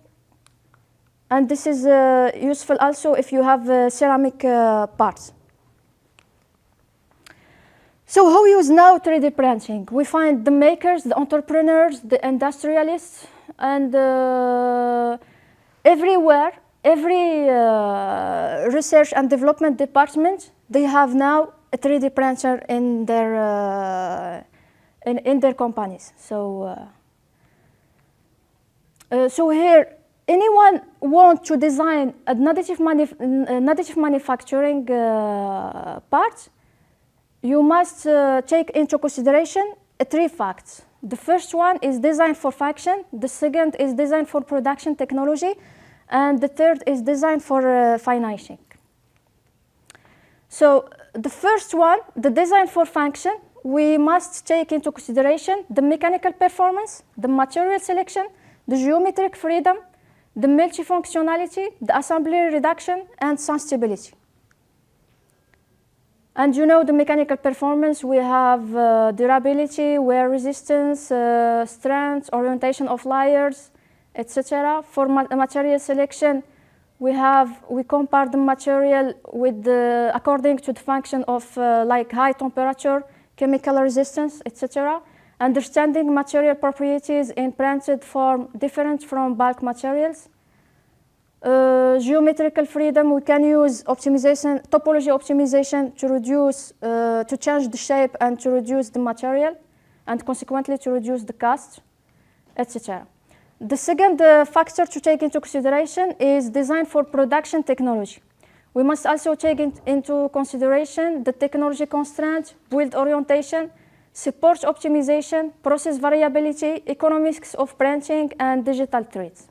and this is useful also if you have ceramic parts. So how use now 3D printing? We find the makers, the entrepreneurs, the industrialists, and everywhere, every research and development department, they have now a 3D printer in their companies. So here, anyone want to design a additive manufacturing part, you must take into consideration three facts. The first one is design for function, the second is design for production technology, and the third is design for financing. So the first one, the design for function, we must take into consideration the mechanical performance, the material selection, the geometric freedom, the multifunctionality, the assembly reduction, and sun stability. And you know the mechanical performance, we have durability, wear resistance, strength, orientation of layers, etc. For material selection, we compare the material with according to the function of like high temperature, chemical resistance, etc. Understanding material properties in printed form different from bulk materials. Geometrical freedom, we can use optimization, topology optimization to reduce, to change the shape and to reduce the material, and consequently to reduce the cost, etc. The second factor to take into consideration is design for production technology. We must also take into consideration the technology constraints, build orientation, support optimization, process variability, economics of printing, and digital threads.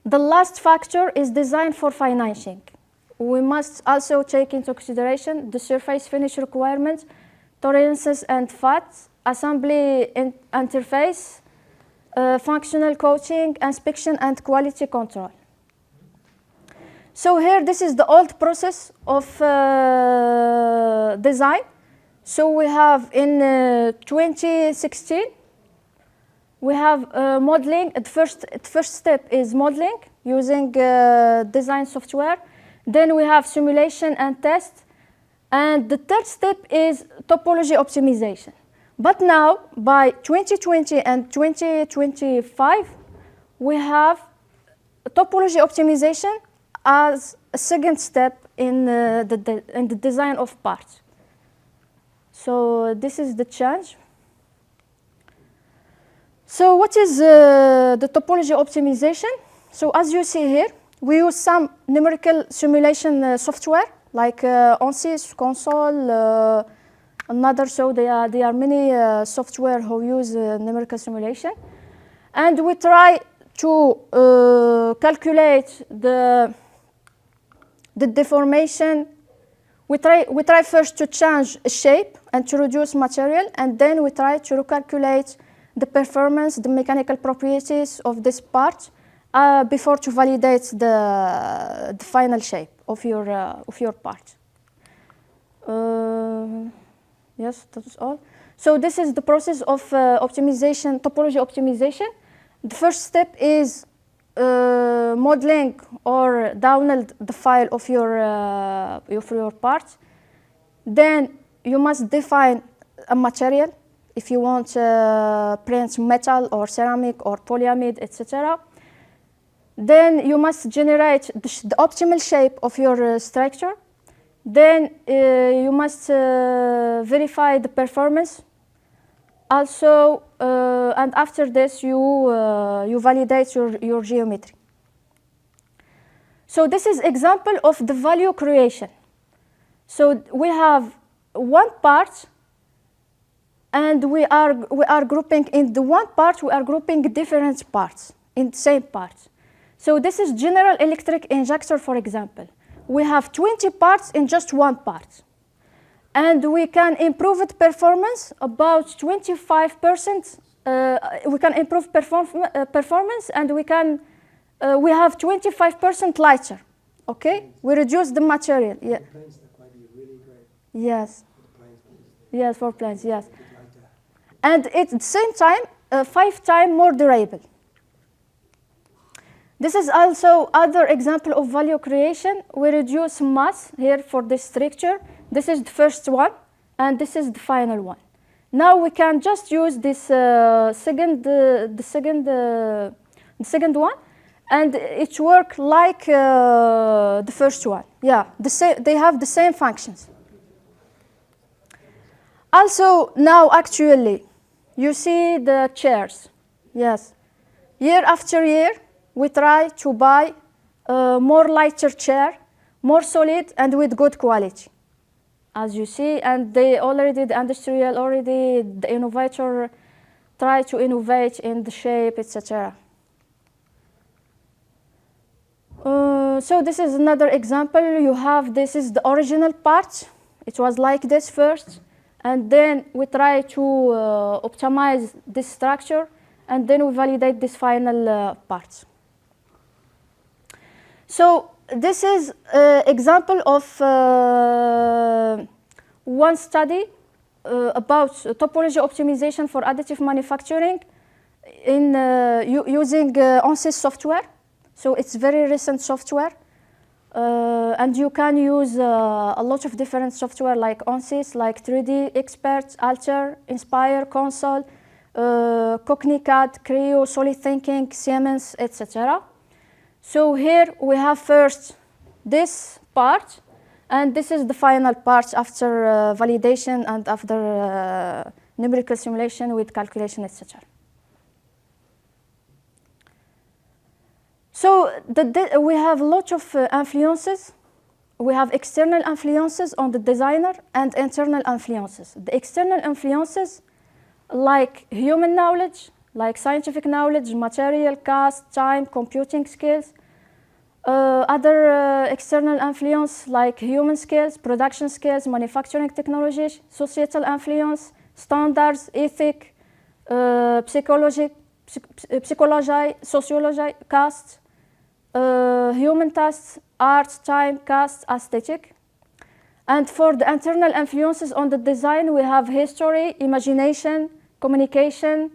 The last factor is design for financing. We must also take into consideration the surface finish requirements, tolerances and FATs, assembly interface, functional coating, inspection and quality control. So here, this is the old process of design. So we have in 2016, we have modeling. The first step is modeling using design software. Then we have simulation and test. And the third step is topology optimization. But now, by 2020 and 2025, we have topology optimization as a second step in the design of parts. So this is the change. So what is the topology optimization? So as you see here, we use some numerical simulation software like ANSYS, Console, another. So there are many software who use numerical simulation. And we try to calculate the deformation. We try first to change shape and to reduce material, and then we try to recalculate the performance, the mechanical properties of this part before to validate the final shape of your part. Yes, that's all. So this is the process of optimization, topology optimization. The first step is modeling or download the file of your part. Then you must define a material. If you want print metal or ceramic or polyamide, etc. Then you must generate the optimal shape of your structure. Then you must verify the performance. Also, and after this, you validate your geometry. So this is example of the value creation. So we have one part, and we are grouping in the one part. We are grouping different parts in the same part. So this is General Electric injector, for example. We have 20 parts in just one part. And we can improve its performance about 25%. We can improve performance, and we have 25% lighter. Okay, we reduce the material. Yeah. The planes that might be really great. Yes. For Yes, for planes. Yes. planes. And at the same time, 5 times more durable. This is also other example of value creation. We reduce mass here for this structure. This is the first one, and this is the final one. Now we can just use this second one, and it works like the first one. Yeah, they have the same functions. Also, now actually, you see the chairs. Yes, year after year, we try to buy a more lighter chair, more solid and with good quality. as you see, and the innovator try to innovate in the shape, etc. So this is another example. This is the original part. It was like this first, and then we try to optimize this structure, and then we validate this final part. So this is an example of one study about topology optimization for additive manufacturing in using ANSYS software. So it's very recent software, and you can use a lot of different software like ANSYS, like 3D Expert, Alter, Inspire, Console, CogniCAD, Creo, Solid Thinking, Siemens, etc. So here we have first this part, and this is the final part after validation and after numerical simulation with calculation, etc. So we have lots of influences. We have external influences on the designer and internal influences. The external influences like human knowledge, like scientific knowledge, material, cost, time, computing skills. Other external influence like human skills, production skills, manufacturing technologies, societal influence, standards, ethic, psychology, sociology, cost, human tasks, art, time, cost, aesthetic. And for the internal influences on the design, we have history, imagination, communication,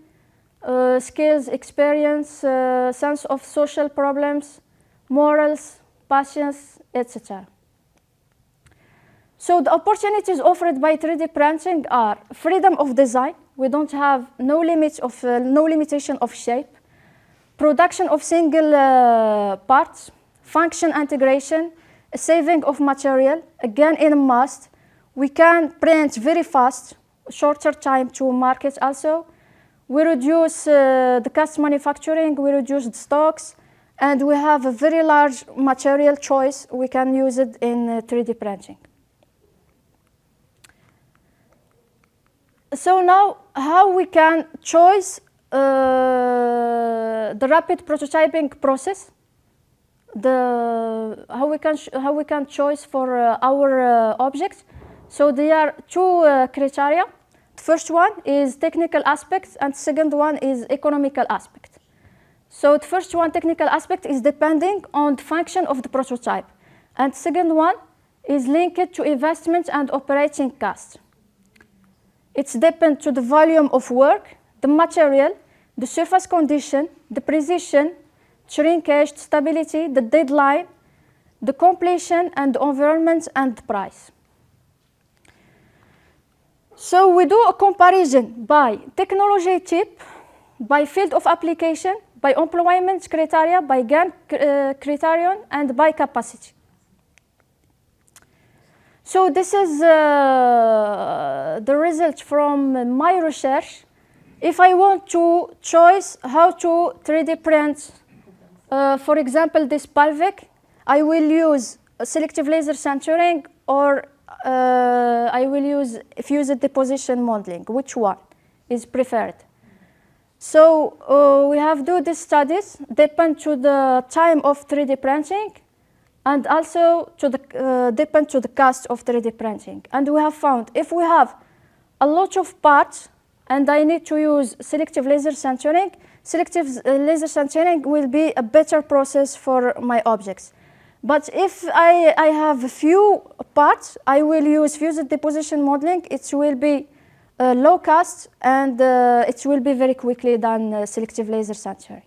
skills, experience, sense of social problems, morals, passions, etc. So the opportunities offered by 3D printing are freedom of design. We don't have no limitation of shape. Production of single parts, function integration, saving of material, again in a must. We can print very fast, shorter time to market also. We reduce the cost manufacturing, we reduce the stocks, and we have a very large material choice. We can use it in 3D printing. So now, how we can choose the rapid prototyping process? How we can choose for our objects? So there are two criteria. The first one is technical aspects, and the second one is economical aspect. So the first one, technical aspect, is depending on the function of the prototype, and the second one is linked to investment and operating costs. It's depends to the volume of work, the material, the surface condition, the precision, shrinkage, stability, the deadline, the completion, and the environment and the price. So we do a comparison by technology type, by field of application, by employment criteria, by gain criterion, and by capacity. So this is the result from my research. If I want to choose how to 3D print, for example, this pelvic, I will use a selective laser sintering, or I will use fused deposition modeling. Which one is preferred? So we have do these studies depend to the time of 3D printing, and also to the depend to the cost of 3D printing. And we have found if we have a lot of parts and I need to use selective laser sintering, selective laser sintering will be a better process for my objects. But if I have a few parts, I will use fused deposition modeling. It will be low cost, and it will be very quickly than selective laser sintering.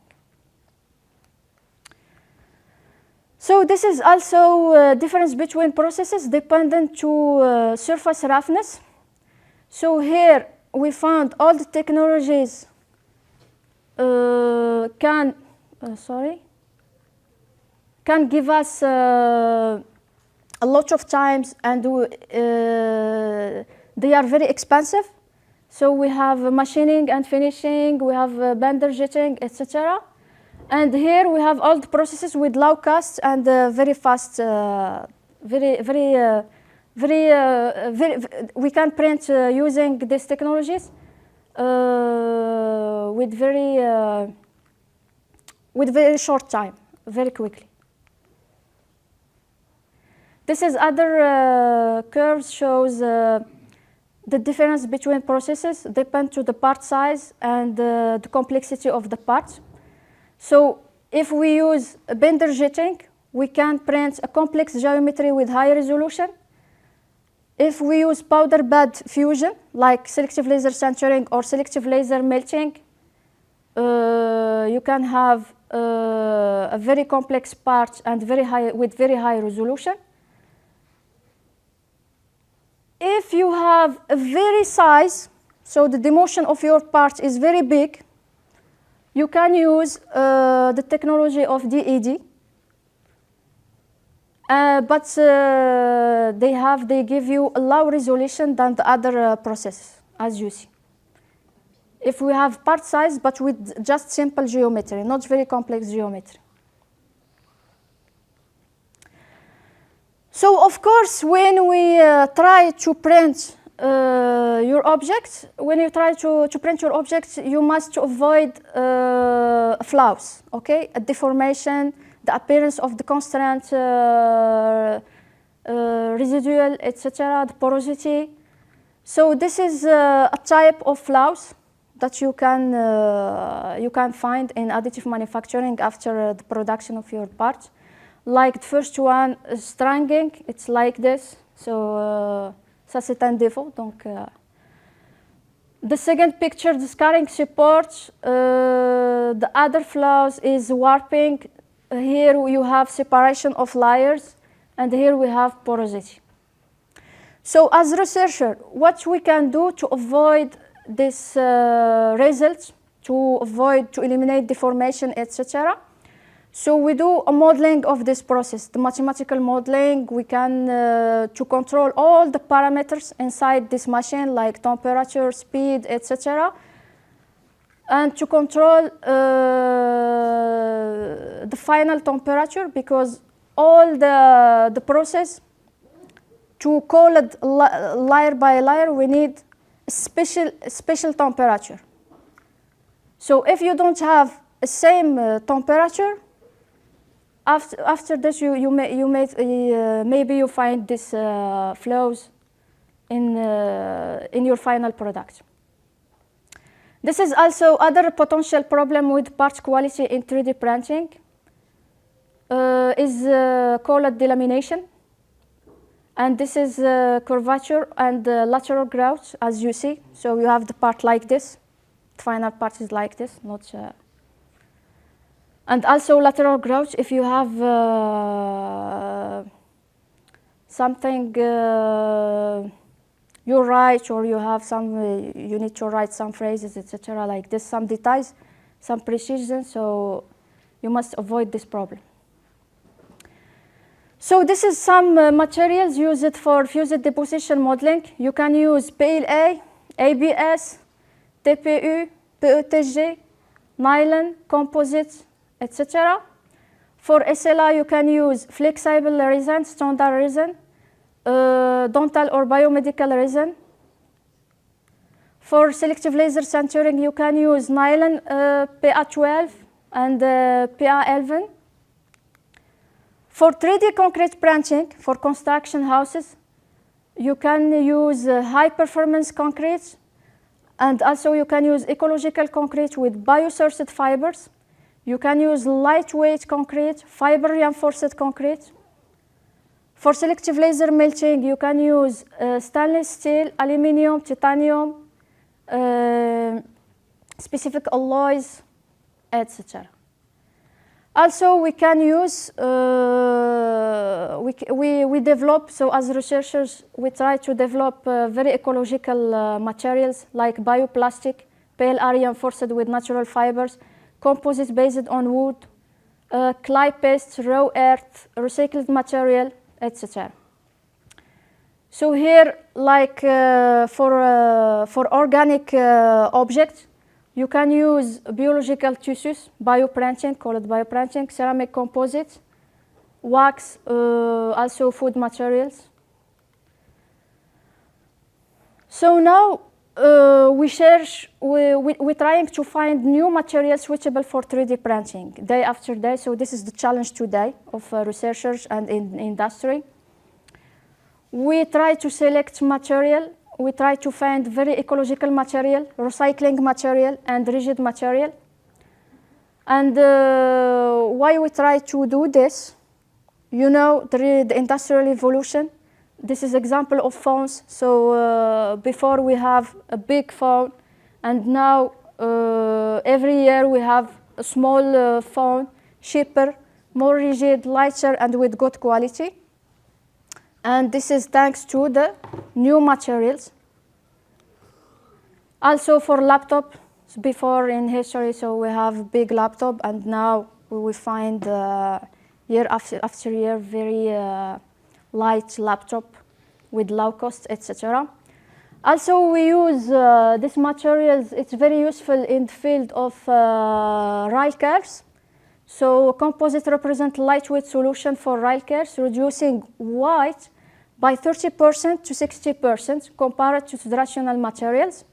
So this is also a difference between processes dependent to surface roughness. So here we found all the technologies can give us a lot of times, and they are very expensive. So we have machining and finishing, we have bender jetting, etc. And here we have all the processes with low cost and very fast, very we can print using these technologies with very short time, very quickly. This is other curves shows the difference between processes depend to the part size and the complexity of the parts. So if we use bender jetting, we can print a complex geometry with high resolution. If we use powder bed fusion, like selective laser sintering or selective laser melting, you can have a very complex part and with very high resolution. If you have a very size, so the dimension of your part is very big, you can use the technology of DED. But they give you a low resolution than the other processes, as you see. If we have part size, but with just simple geometry, not very complex geometry. So, of course, when we try to print your object, when you try to print your object, you must avoid flaws, okay? A deformation, the appearance of the constraint, residual, etc., the porosity. So this is a type of flaws that you can find in additive manufacturing after the production of your part. Like the first one, strangling, it's like this. So ça c'est un défaut. Donc, the second picture, the scarring support. The other flaws is warping. Here you have separation of layers, and here we have porosity. So as researcher, what we can do to avoid this result, to eliminate deformation, etc. So we do a modeling of this process, the mathematical modeling. We can to control all the parameters inside this machine, like temperature, speed, etc. And to control the final temperature, because all the process, to call it layer by layer, we need a special temperature. So if you don't have the same temperature, after this maybe you find these flaws in your final product. This is also other potential problem with parts quality in 3D printing. Is called delamination, and this is curvature and lateral gouge, as you see. So you have the part like this, the final part is like this, not. And also lateral gouge if you have something you write, or you have you need to write some phrases, etc. like this, some details, some precision. So you must avoid this problem. So this is some materials used for fused deposition modeling. You can use PLA, ABS, TPU, PETG, nylon, composites, etc. For SLI, you can use flexible resin, standard resin, dental or biomedical resin. For selective laser sintering, you can use nylon, PA12 and PA11. For 3D concrete printing, for construction houses, you can use high-performance concrete, and also you can use ecological concrete with biosourced fibers. You can use lightweight concrete, fiber-reinforced concrete. For selective laser melting, you can use stainless steel, aluminum, titanium, specific alloys, etc. Also, we can use, we develop, so as researchers, we try to develop very ecological materials like bioplastic, PLA reinforced with natural fibers, composites based on wood, clay paste, raw earth, recycled material, etc. So here, like for organic objects, you can use biological tissues, bioprinting, called bioprinting, ceramic composites, wax, also food materials. So now we're trying to find new materials suitable for 3D printing day after day. So this is the challenge today of researchers and in industry. We try to select material. We try to find very ecological material, recycling material, and rigid material. And why we try to do this? You know, the industrial evolution. This is example of phones. So before we have a big phone, and now every year we have a small phone, cheaper, more rigid, lighter, and with good quality. And this is thanks to the new materials. Also for laptop, before in history, so we have big laptop, and now we will find year after year very light laptop with low cost, etc. Also, we use these materials. It's very useful in the field of rail cars. So composite represent lightweight solution for rail cars, reducing weight by 30% to 60% compared to traditional materials.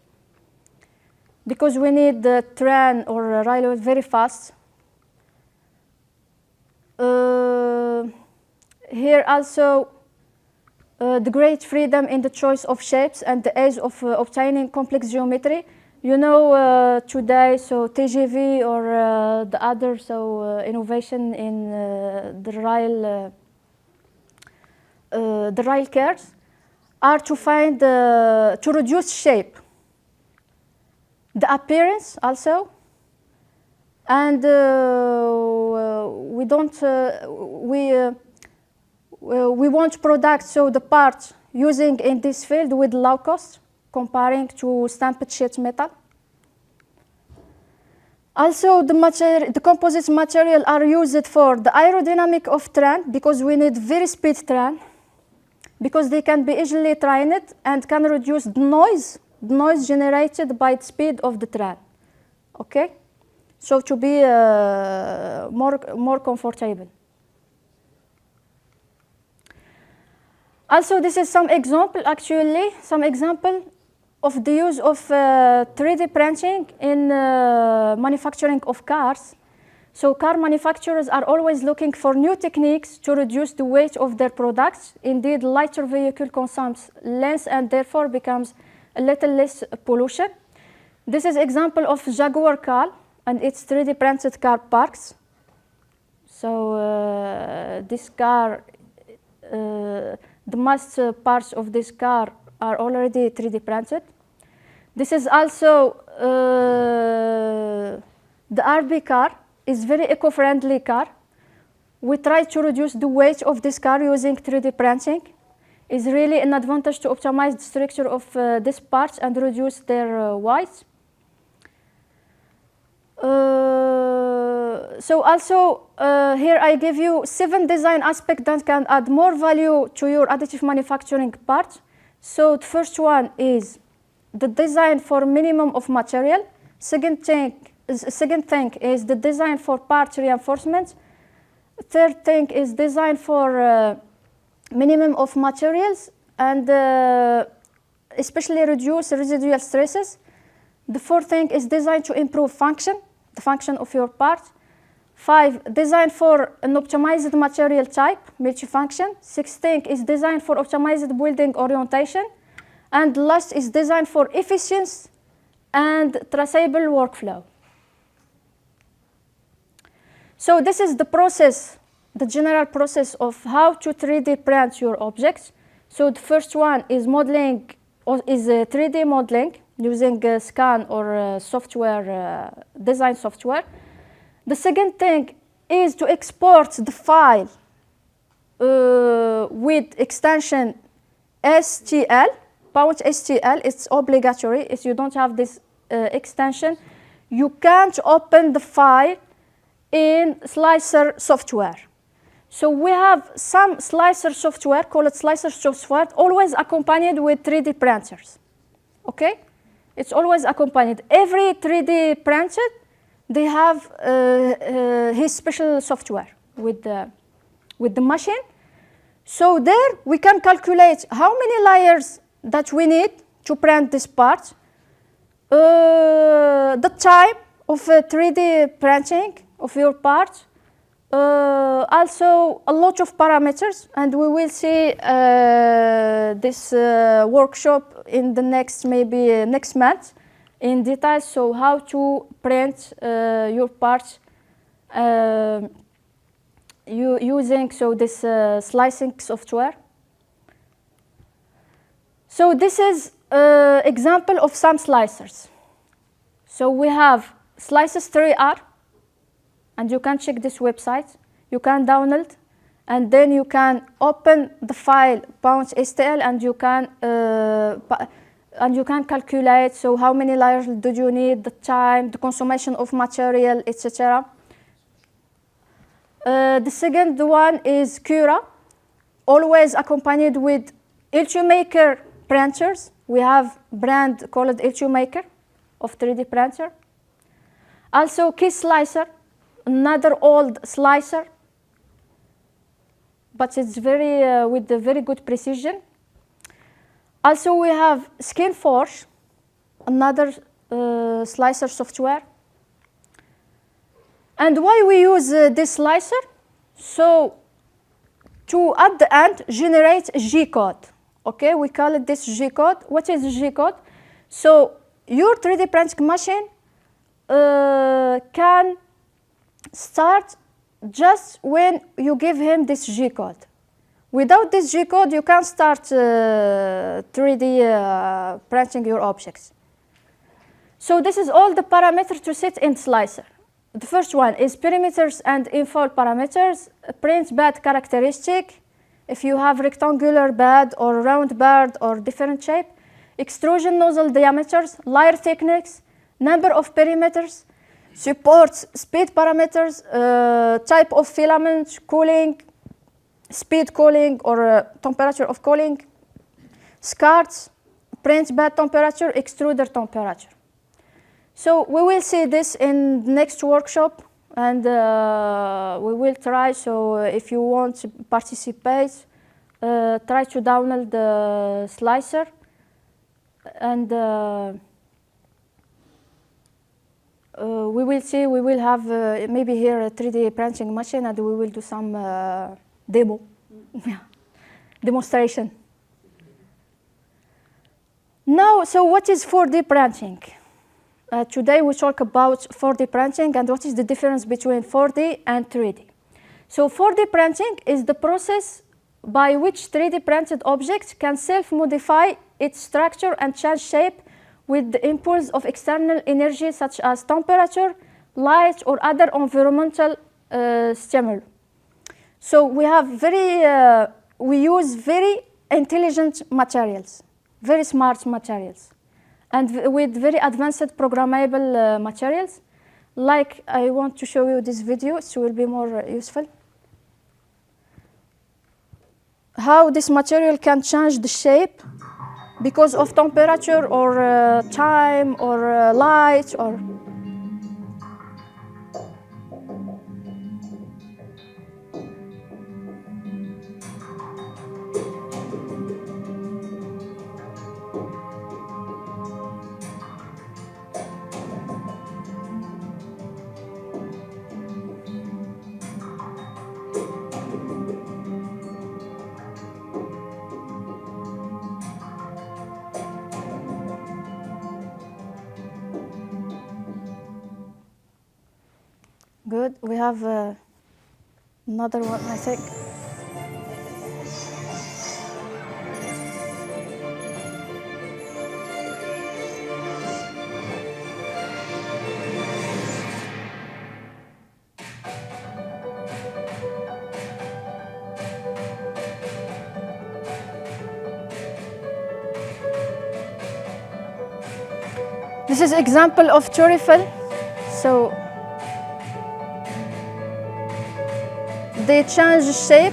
Because we need the train or railway very fast. Here also the great freedom in the choice of shapes and the ease of obtaining complex geometry. You know, today, so TGV or the other innovation in the rail cars are to find to reduce shape, the appearance also, and we want products, so the parts using in this field with low cost comparing to stamped sheet metal. Also, the composite material are used for the aerodynamic of train, because we need very speed train, because they can be easily trained and can reduce the noise generated by the speed of the train. Okay, so to be more comfortable. Also, this is some example of the use of 3D printing in manufacturing of cars. So car manufacturers are always looking for new techniques to reduce the weight of their products. Indeed, lighter vehicle consumes less and therefore becomes a little less pollution. This is example of Jaguar car and its 3D printed car parts. So this car, the most parts of this car are already 3D printed. This is also the RB car. Is very eco-friendly car. We try to reduce the weight of this car using 3D printing. It's really an advantage to optimize the structure of these parts and reduce their weight. So also here I give you 7 design aspects that can add more value to your additive manufacturing part. So the first one is the design for minimum of material. Second thing is the design for part reinforcement. Third thing is design for minimum of materials and especially reduce residual stresses. The fourth thing is design to improve the function of your part. 5, design for an optimized material type, multifunction. 6th thing is design for optimized building orientation. And last is design for efficiency and traceable workflow. So this is the process, the general process of how to 3D print your objects. So the first one is modeling, or is 3D modeling using scan or software, design software. The second thing is to export the file with extension STL, .stl. It's obligatory. If you don't have this extension, you can't open the file in slicer software. So we have some slicer software, call it slicer software, always accompanied with 3D printers. Okay? It's always accompanied. Every 3D printer, they have his special software with the machine. So there we can calculate how many layers that we need to print this part. The time of 3D printing of your part, also a lot of parameters, and we will see this workshop in the next, maybe next month in detail, so how to print your parts using this slicing software. So this is example of some slicers. So we have Slices 3R, and you can check this website. You can download, and then you can open the file .stl, and you can calculate. So how many layers do you need, the time, the consumption of material, etc. The second one is Cura, always accompanied with Ultimaker printers. We have brand called Ultimaker of 3D printer. Also Key Slicer, another old slicer, but it's very with a very good precision. Also we have SkinForge, another slicer software. And why we use this slicer? So to at the end generate G-code. Okay, we call it this G-code. What is G-code? So your 3D printing machine can start just when you give him this G-code. Without this G-code, you can't start 3D printing your objects. So this is all the parameters to set in slicer. The first one is perimeters and infill parameters, print bed characteristic, if you have rectangular bed or round bed or different shape, extrusion nozzle diameters, layer thickness, number of perimeters, supports, speed parameters, type of filament, cooling, speed cooling or temperature of cooling, scarts, print bed temperature, extruder temperature. So we will see this in the next workshop, and we will try. So if you want to participate, try to download the slicer, and we will see. We will have maybe here a 3D printing machine, and we will do some demo, demonstration. Now, so what is 4D printing? Today we talk about 4D printing and what is the difference between 4D and 3D. So 4D printing is the process by which 3D printed objects can self-modify its structure and change shape with the impulse of external energy such as temperature, light, or other environmental stimuli. So we have we use very intelligent materials, very smart materials, and with very advanced programmable materials. Like I want to show you this video, so it will be more useful. How this material can change the shape because of temperature or time or light or. Good. We have another one, I think. This is example of trifle. So they change shape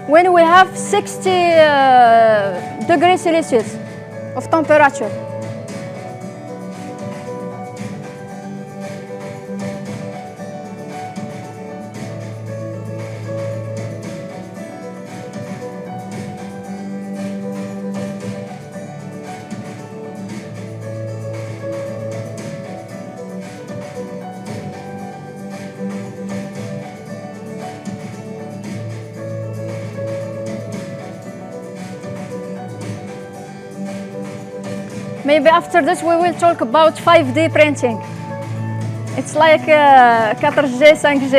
when we have 60 degrees Celsius of temperature. Maybe after this we will talk about 5D printing. It's like 4G, 5G.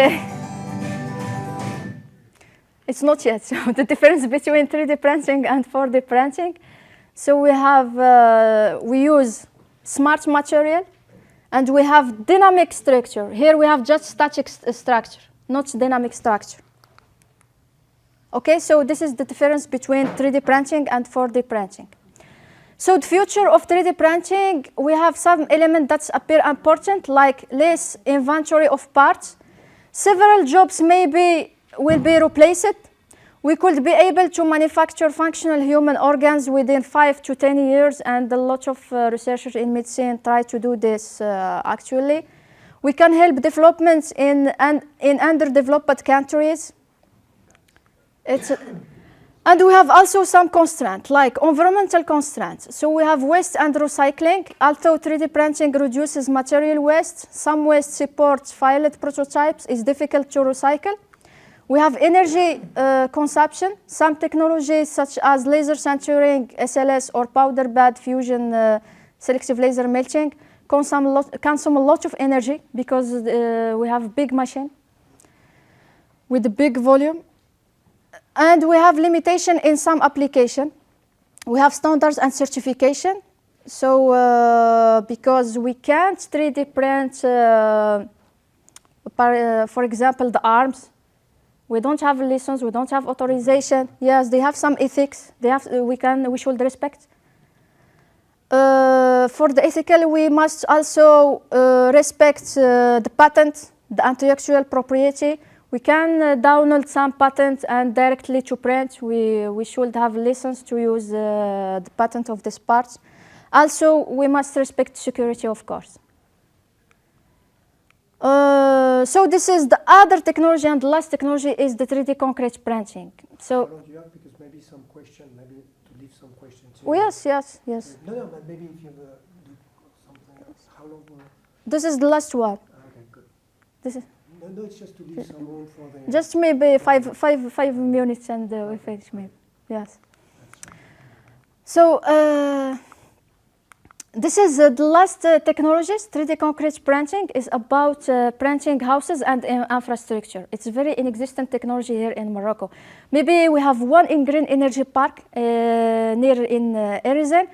It's not yet. So the difference between 3D printing and 4D printing. So we use smart material, and we have dynamic structure. Here we have just static structure, not dynamic structure. Okay, so this is the difference between 3D printing and 4D printing. So the future of 3D printing, we have some elements that appear important, like less inventory of parts. Several jobs will be replaced. We could be able to manufacture functional human organs within 5 to 10 years, and a lot of researchers in medicine try to do this actually. We can help developments in underdeveloped countries. And we have also some constraints, like environmental constraints. So we have waste and recycling. Although 3D printing reduces material waste, some waste supports failed prototypes, is difficult to recycle. We have energy consumption. Some technologies such as laser sintering, SLS, or powder bed fusion, selective laser melting, consume a lot of energy because we have big machine with a big volume. And we have limitation in some application. We have standards and certification. So because we can't 3D print, for example, the arms. We don't have license, we don't have authorization. Yes, they have some ethics. We should respect. For the ethical, we must also respect the patent, the intellectual property. We can download some patent and directly to print. We should have license to use the patent of this part. Also, we must respect security, of course. So this is the other technology, and the last technology is the 3D concrete printing. So, do you have, because maybe some question, maybe to leave some questions. Oh, yes. No, but maybe if you do something else, how long will? This is the last one. Okay, good. This is No, it's just to leave some room for the. just maybe five minutes, and we finish maybe. Yes. So this is the last technologies. 3D concrete printing is about printing houses and infrastructure. It's a very inexistent technology here in Morocco. Maybe we have one in Green Energy Park near in Arizona.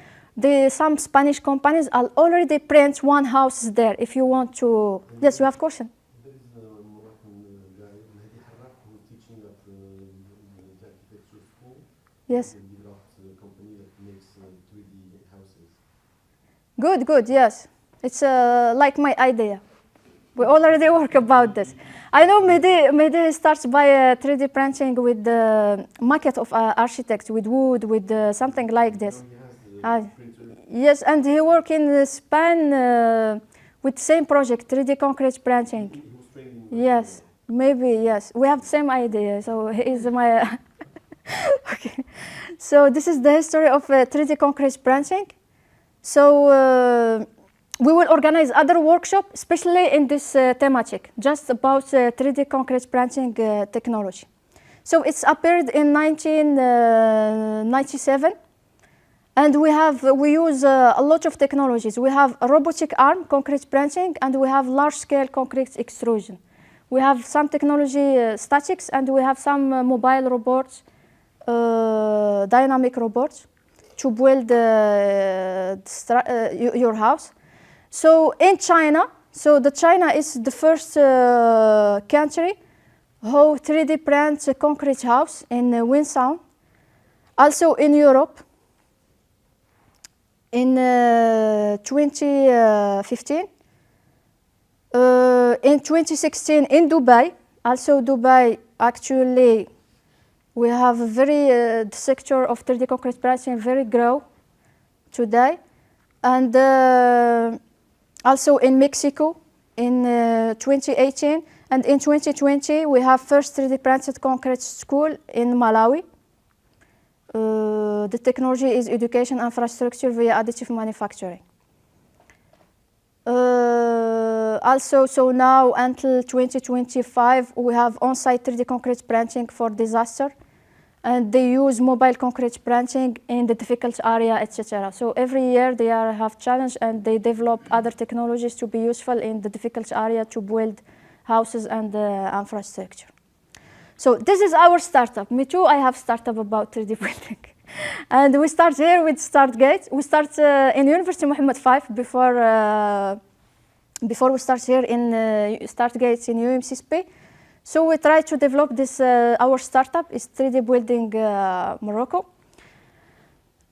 Some Spanish companies are already print one house there. If you want to, yes, you have question. There is a Moroccan guy, Mehdi Harraf, who is teaching at the architecture school. Yes. He developed a company that makes 3D houses. Good, yes. It's like my idea. We already work about this. I know Mehdi starts by 3D printing with the maquette of architects, with wood, with something like this. He has the printer. Yes, and he work in Spain with same project, 3D concrete printing. He was training. Yes, maybe, yes. We have the same idea, so he is my... Okay. So this is the history of 3D concrete printing. So we will organize other workshops, especially in this thematic, just about 3D concrete printing technology. So it's appeared in 1997, and we use a lot of technologies. We have a robotic arm concrete printing, and we have large-scale concrete extrusion. We have some technology statics, and we have some mobile robots, dynamic robots, to build your house. So in China, China is the first country who 3D prints a concrete house in Winsound. Also in Europe, in 2015. In 2016 in Dubai, also Dubai actually we have a very the sector of 3D concrete printing very grow today, and also in Mexico in 2018, and in 2020 we have first 3D printed concrete school in Malawi. The technology is education infrastructure via additive manufacturing. Also, so now until 2025 we have on-site 3D concrete printing for disaster. and they use mobile concrete printing in the difficult area, etc. So every year they have challenge and they develop other technologies to be useful in the difficult area to build houses and infrastructure. So this is our startup. Me too, I have startup about 3D printing. And we start here with StartGate. We start in University Mohammed V before we start here in StartGate in UMCSP. So we try to develop this, our startup is 3D building Morocco.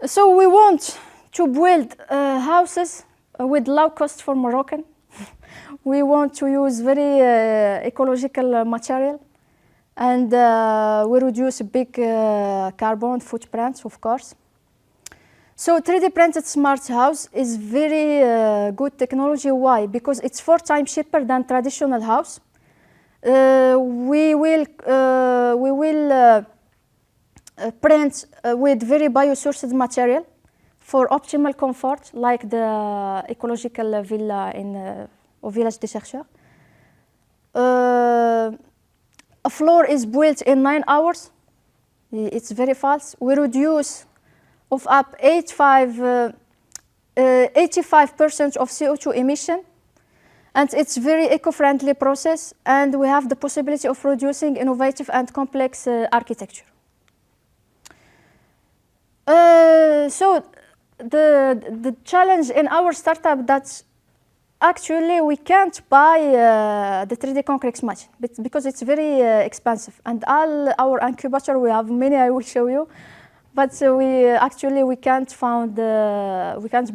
So we want to build houses with low cost for Moroccan. We want to use very ecological material, and we reduce big carbon footprints, of course. So 3D printed smart house is very good technology. Why? Because it's 4 times cheaper than traditional house. We will print with very biosourced material for optimal comfort, like the ecological villa in au village des chercheurs. A floor is built in 9 hours. It's very fast. We reduce of up 85% of CO2 emission. And it's very eco-friendly process, and we have the possibility of producing innovative and complex architecture. So the challenge in our startup that actually we can't buy the 3D concrete machine because it's very expensive. And all our incubator, we have many, I will show you, but we can't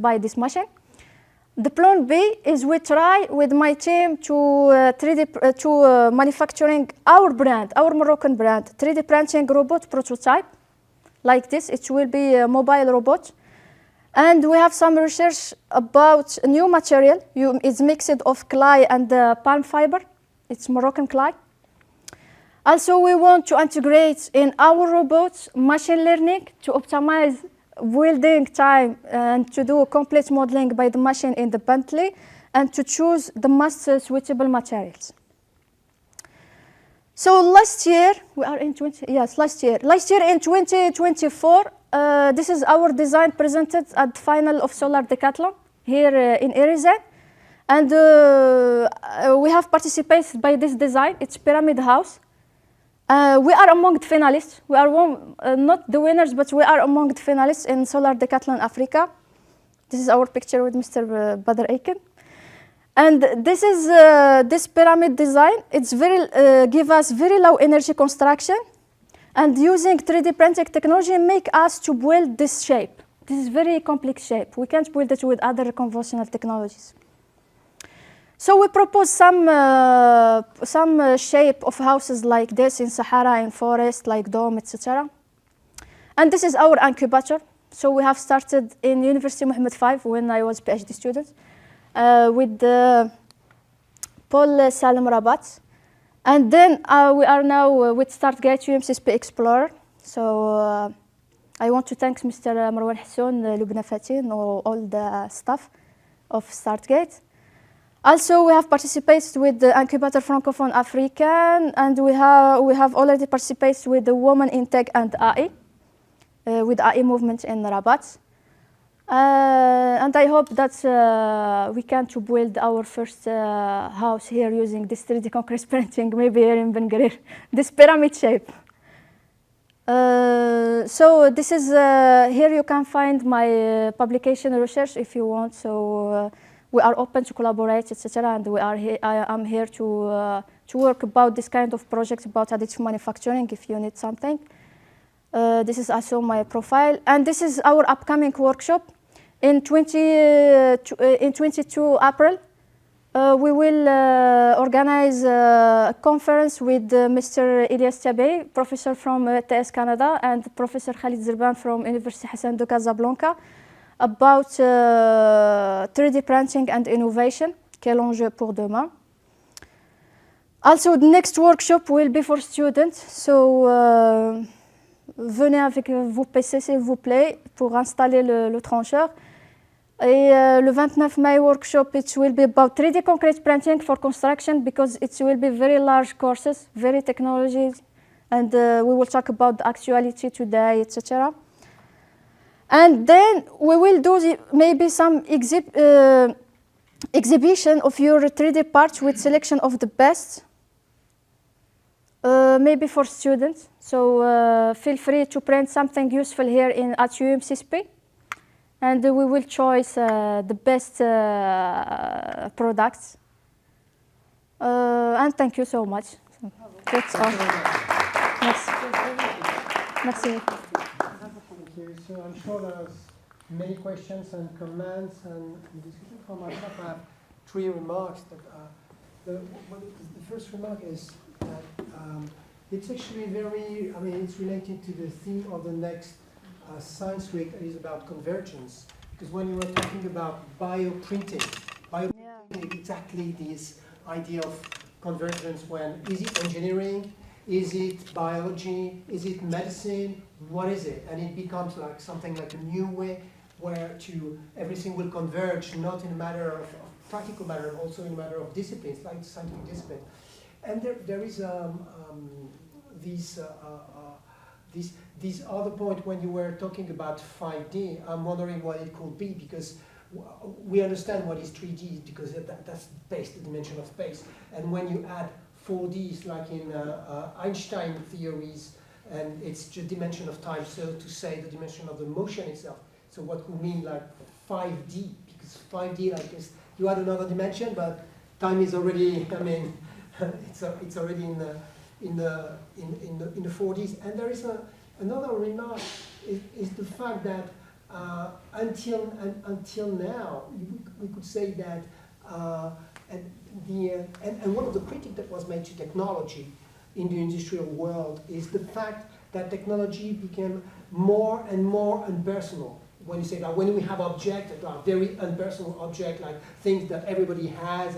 buy this machine. The plan B is we try with my team to manufacturing our brand, our Moroccan brand, 3D printing robot prototype, like this. It will be a mobile robot. And we have some research about new material. It's mixed of clay and palm fiber. It's Moroccan clay. Also, we want to integrate in our robots machine learning to optimize building time and to do complete modeling by the machine independently and to choose the most suitable materials. So last year, last year in 2024, this is our design presented at the final of Solar Decathlon here in Erizan. And we have participated by this design. It's pyramid house. We are among the finalists. We are not the winners, but we are among the finalists in Solar Decathlon Africa. This is our picture with Mr. Badr Aiken. And this is this pyramid design. It's give us very low energy construction, and using 3D printing technology make us to build this shape. This is very complex shape. We can't build it with other conventional technologies. So we propose some shape of houses like this in Sahara, in forest, like dome, etc. And this is our incubator. So we have started in University Mohammed V when I was PhD student with Paul Salem Rabat. And then we are now with StartGate UMCSP Explorer. So I want to thank Mr. Marwan Hassoun, Lubna Fatin, all the staff of StartGate. Also, we have participated with the Incubator Francophone African, and we have already participated with the Women in Tech and AI, with AI movement in Rabat. And I hope that we can to build our first house here using this 3D concrete printing, maybe here in Ben Guerir, this pyramid shape. So this is, here you can find my publication research if you want. So we are open to collaborate, etc. And we are here, I'm here to work about this kind of projects about additive manufacturing if you need something. This is also my profile. And this is our upcoming workshop. In 22 April, we will organize a conference with Mr. Ilyas Tabei, professor from TS Canada, and Professor Khalid Zerban from University Hassan de Casablanca, about 3D printing and innovation, quel enjeu pour demain. Also, the next workshop will be for students, so venez avec vos PC s'il vous plaît pour installer le trancheur. Et le 29 May workshop, it will be about 3D concrete printing for construction because it will be very large courses, very technology and we will talk about the actuality today, etc. And then we will do maybe some exhibition of your 3D parts with selection of the best, maybe for students. So feel free to print something useful here at UMCSP, and we will choose the best products. And thank you so much. So that's all. Merci. Merci. Thank you. So I'm sure there's many questions and comments and discussion from myself. I have 3 remarks. The first remark is that it's actually very, it's related to the theme of the next Science Week. It is about convergence. Because when you were talking about bioprinting is exactly this idea of convergence. When is it engineering? Is it biology? Is it medicine? What is it? And it becomes like something like a new way where everything will converge, not in a matter of practical matter, also in a matter of disciplines, like scientific discipline. And there is this other point when you were talking about 5D. I'm wondering what it could be, because we understand what is 3D, because that's space, the dimension of space. And when you add 4Ds, like in Einstein theories, and it's just dimension of time, so to say the dimension of the motion itself. So what we mean like 5D, because 5D like is, you add another dimension, but time is already, it's already in the 4Ds. And there is another remark is the fact that until now we could say that and one of the critiques that was made to technology in the industrial world is the fact that technology became more and more impersonal. When you say that, when we have objects that are very impersonal objects, like things that everybody has,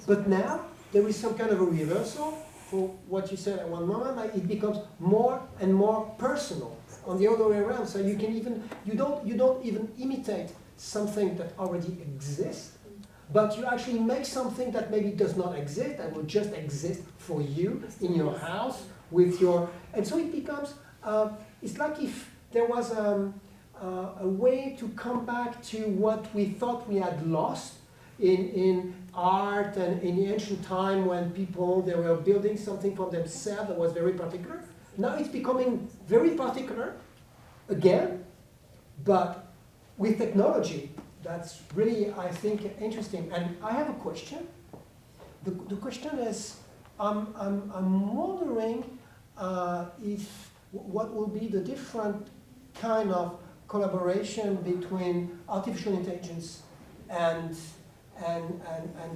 but now there is some kind of a reversal for what you said at one moment. Like it becomes more and more personal on the other way around. So you don't even imitate something that already exists, but you actually make something that maybe does not exist and will just exist for you in your house with your, and so it becomes, it's like if there was a way to come back to what we thought we had lost in art and in the ancient time when they were building something for themselves that was very particular. Now it's becoming very particular again, but with technology. That's really, I think, interesting. And I have a question. The question is, I'm wondering if what will be the different kind of collaboration between artificial intelligence and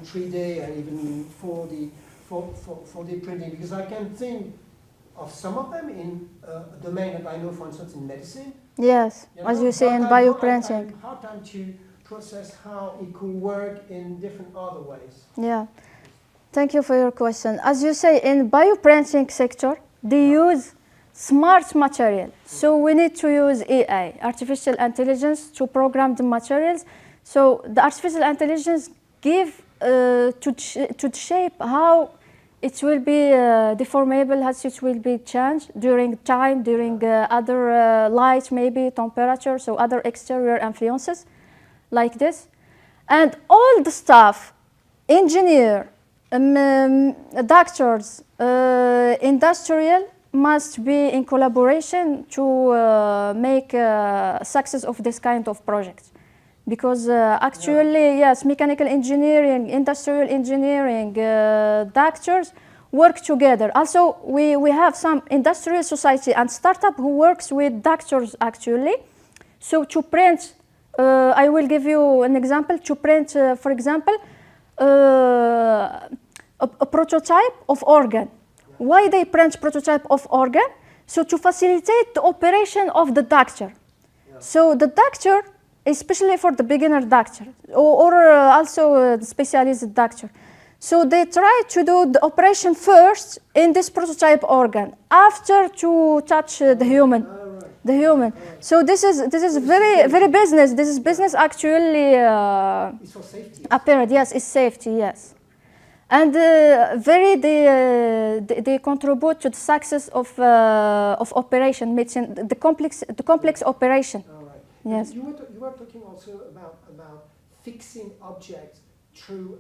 3D and even 4D printing, because I can think of some of them in a domain that I know, for instance, in medicine. Yes, as you say, in bioprinting. I have hard time to process how it could work in different other ways. Yeah, thank you for your question. As you say, in bioprinting sector, they use smart material. So we need to use AI, artificial intelligence, to program the materials. So the artificial intelligence give to shape how it will be deformable, how it will be changed during time, during other light, maybe temperature, so other exterior influences like this. And all the staff, engineer, doctors, industrial, must be in collaboration to make success of this kind of project. Because actually, yes, mechanical engineering, industrial engineering, doctors work together. Also, we have some industrial society and startup who works with doctors actually. So to print, I will give you an example. To print, for example, a prototype of organ. Why they print prototype of organ? So to facilitate the operation of the doctor. So the doctor, especially for the beginner doctor, or also the specialist doctor. So they try to do the operation first in this prototype organ, after to touch the human. The human. So this is very business. This is business actually. It's for safety. Apparent, yes, it's safety, yes. And they contribute to the success of operation, the complex operation. All right. Yes. You were talking also about fixing objects through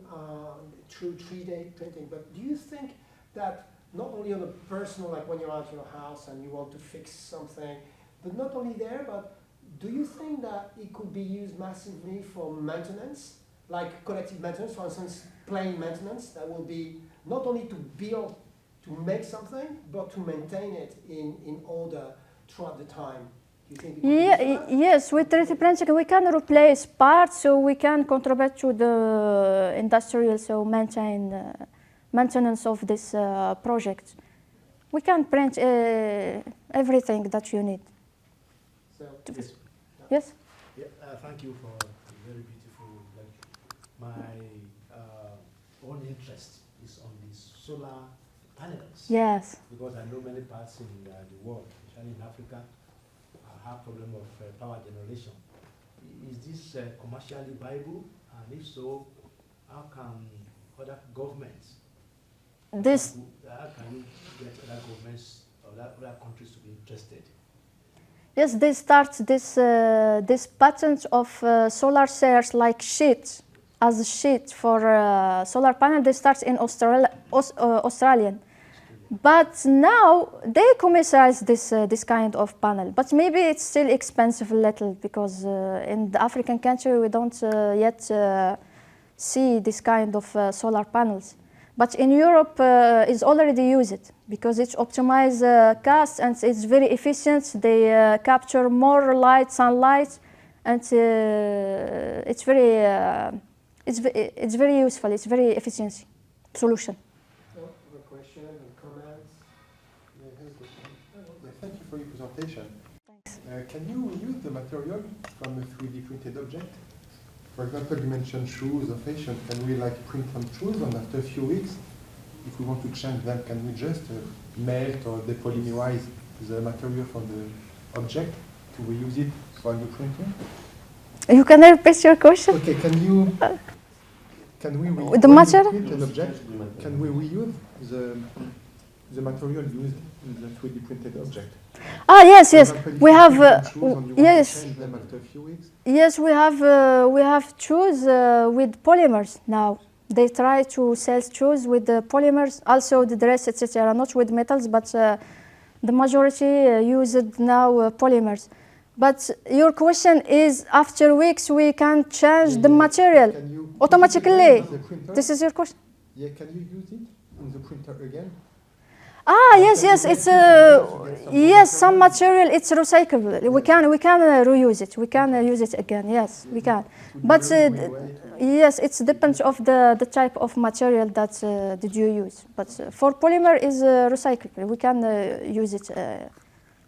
3D printing. But do you think that not only on a personal, like when you're at your house and you want to fix something, but not only there, but do you think that it could be used massively for maintenance, like collective maintenance, for instance, plane maintenance, that will be not only to build, to make something, but to maintain it in order throughout the time? Do you think it could be used for that? Yes, with 3D printing we can replace parts, so we can contribute to the industrial, so maintenance of this project. We can print everything that you need. So, Yes. Yes? Yeah, thank you for a very beautiful lecture. My own interest is on the solar panels. Yes. Because I know many parts in the world, especially in Africa, have problem of power generation. Is this commercially viable? And if so, how can other governments, how can you get other governments or other countries to be interested? Yes, they start this patent of solar cells like sheet, as a sheet for solar panel. They start in Australian. But now they commercialize this kind of panel. But maybe it's still expensive a little because in the African country we don't yet see this kind of solar panels. But in Europe it's already used because it's optimized cost and it's very efficient. They capture more light, sunlight, and it's very useful. It's very efficient solution. other question and comments? Thank you for your presentation. Thanks. Can you reuse the material from a 3D printed object? For example, you mentioned shoes or fashion. Can we print some shoes and after a few weeks, if we want to change them, can we just melt or depolymerize the material from the object to reuse it for new printing? You can repeat your question? Okay, can we The material? print an object? Can we reuse the material used in the 3D printed object? Ah, yes, yes. For example, if We you have print some shoes and you want yes. to change them after a few weeks? Yes, we have shoes with polymers now. They try to sell shoes with the polymers, also the dress, etc. Not with metals, but the majority use it now polymers. But your question is, after weeks we can change the material Can you automatically. use the printer? This is your question. Yeah, can you use it in the printer again? Ah, yes, yes. It's yes, some material it's recyclable. We can reuse it. We can use it again. Yes, we can. But yes, it depends of the type of material that did you use. But for polymer is recyclable. We can use it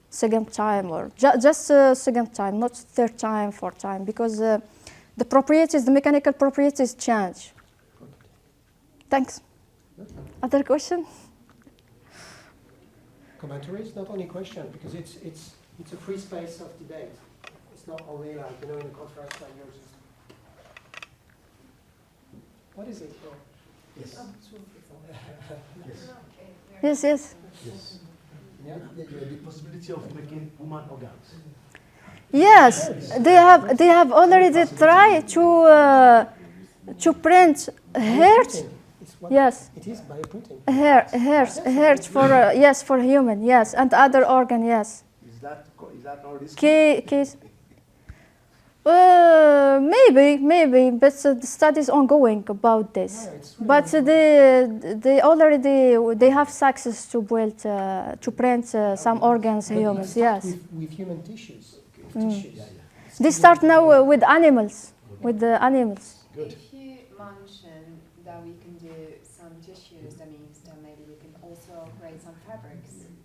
second time or just second time, not third time, fourth time, because the properties, the mechanical properties change. Thanks. Other question? Commentaries, not only question, because it's a free space of debate. It's not only in a conference like yours. What is it? Oh. Yes. Yes, yes. Yes. Yeah. The possibility of making human organs. Yes, they have already tried to print heart. It's what Yes, it is bioprinting. heart for yes, for human, yes, and other organ, yes. Is that not risky? Case. Maybe, but the study is ongoing about this. Yeah, it's really But they have success to build to print some organs, But it humans. starts Yes, with human tissues. they start now with animals, with the animals. Good. If you mention that we can do some tissues, that means that maybe we can also create some fabrics. I'm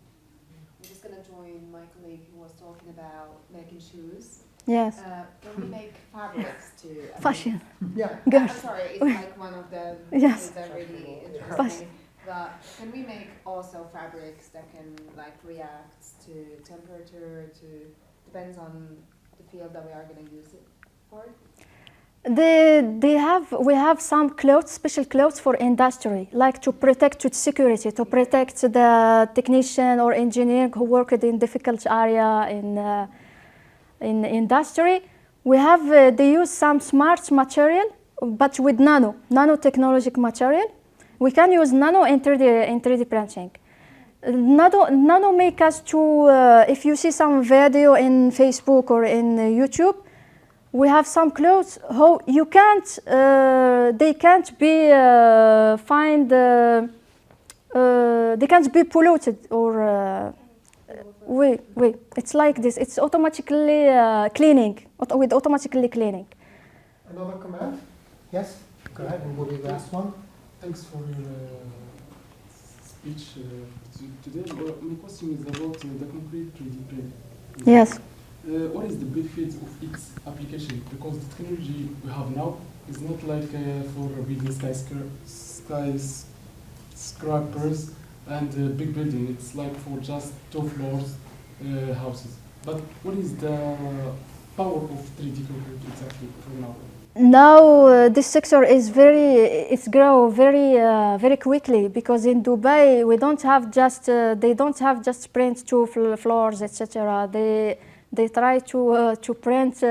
just going to join my colleague who was talking about making shoes. Yes, Can we make fabrics too? fashion. Yeah. I'm sorry, it's like one of the Yes. things that really interests me. But can we make also fabrics that can react to temperature, depends on the field that we are going to use it for? We have some clothes, special clothes for industry, like to protect with security, to protect the technician or engineer who worked in difficult area in industry. We have, they use some smart material, but with nanotechnologic material. We can use nano in 3D printing. Nano make us to, if you see some video in Facebook or in YouTube, we have some clothes how you can't, they can't be they can't be polluted or wait, it's like this. It's automatically cleaning, with automatically cleaning. Another command? Yes, go ahead, and we'll be the last one. Thanks for your speech today. My question is about the concrete 3D print. Yes. What is the benefit of its application? Because the technology we have now is not like for building skyscrapers and big building. It's like for just 2 floors houses. But what is the power of 3D concrete exactly for now? Now this sector is it's grow very quickly, because in Dubai we don't have just they don't have just print 2 floors, etc. They try to print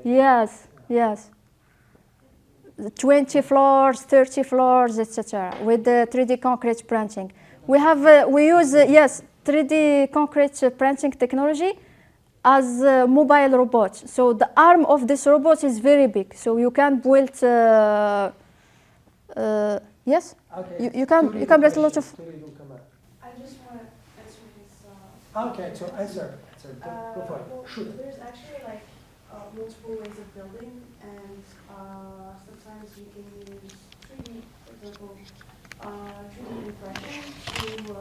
yes 20 floors, 30 floors, etc. with the 3D concrete printing. We have we use 3D concrete printing technology as mobile robots. So the arm of this robot is very big. So you can build yes. Okay. You can build a lot of. I just want to answer this. Okay, so answer. Go for it. Well, Shoot. there's actually like multiple ways of building, and sometimes you can use 3D, for example, 3D impression to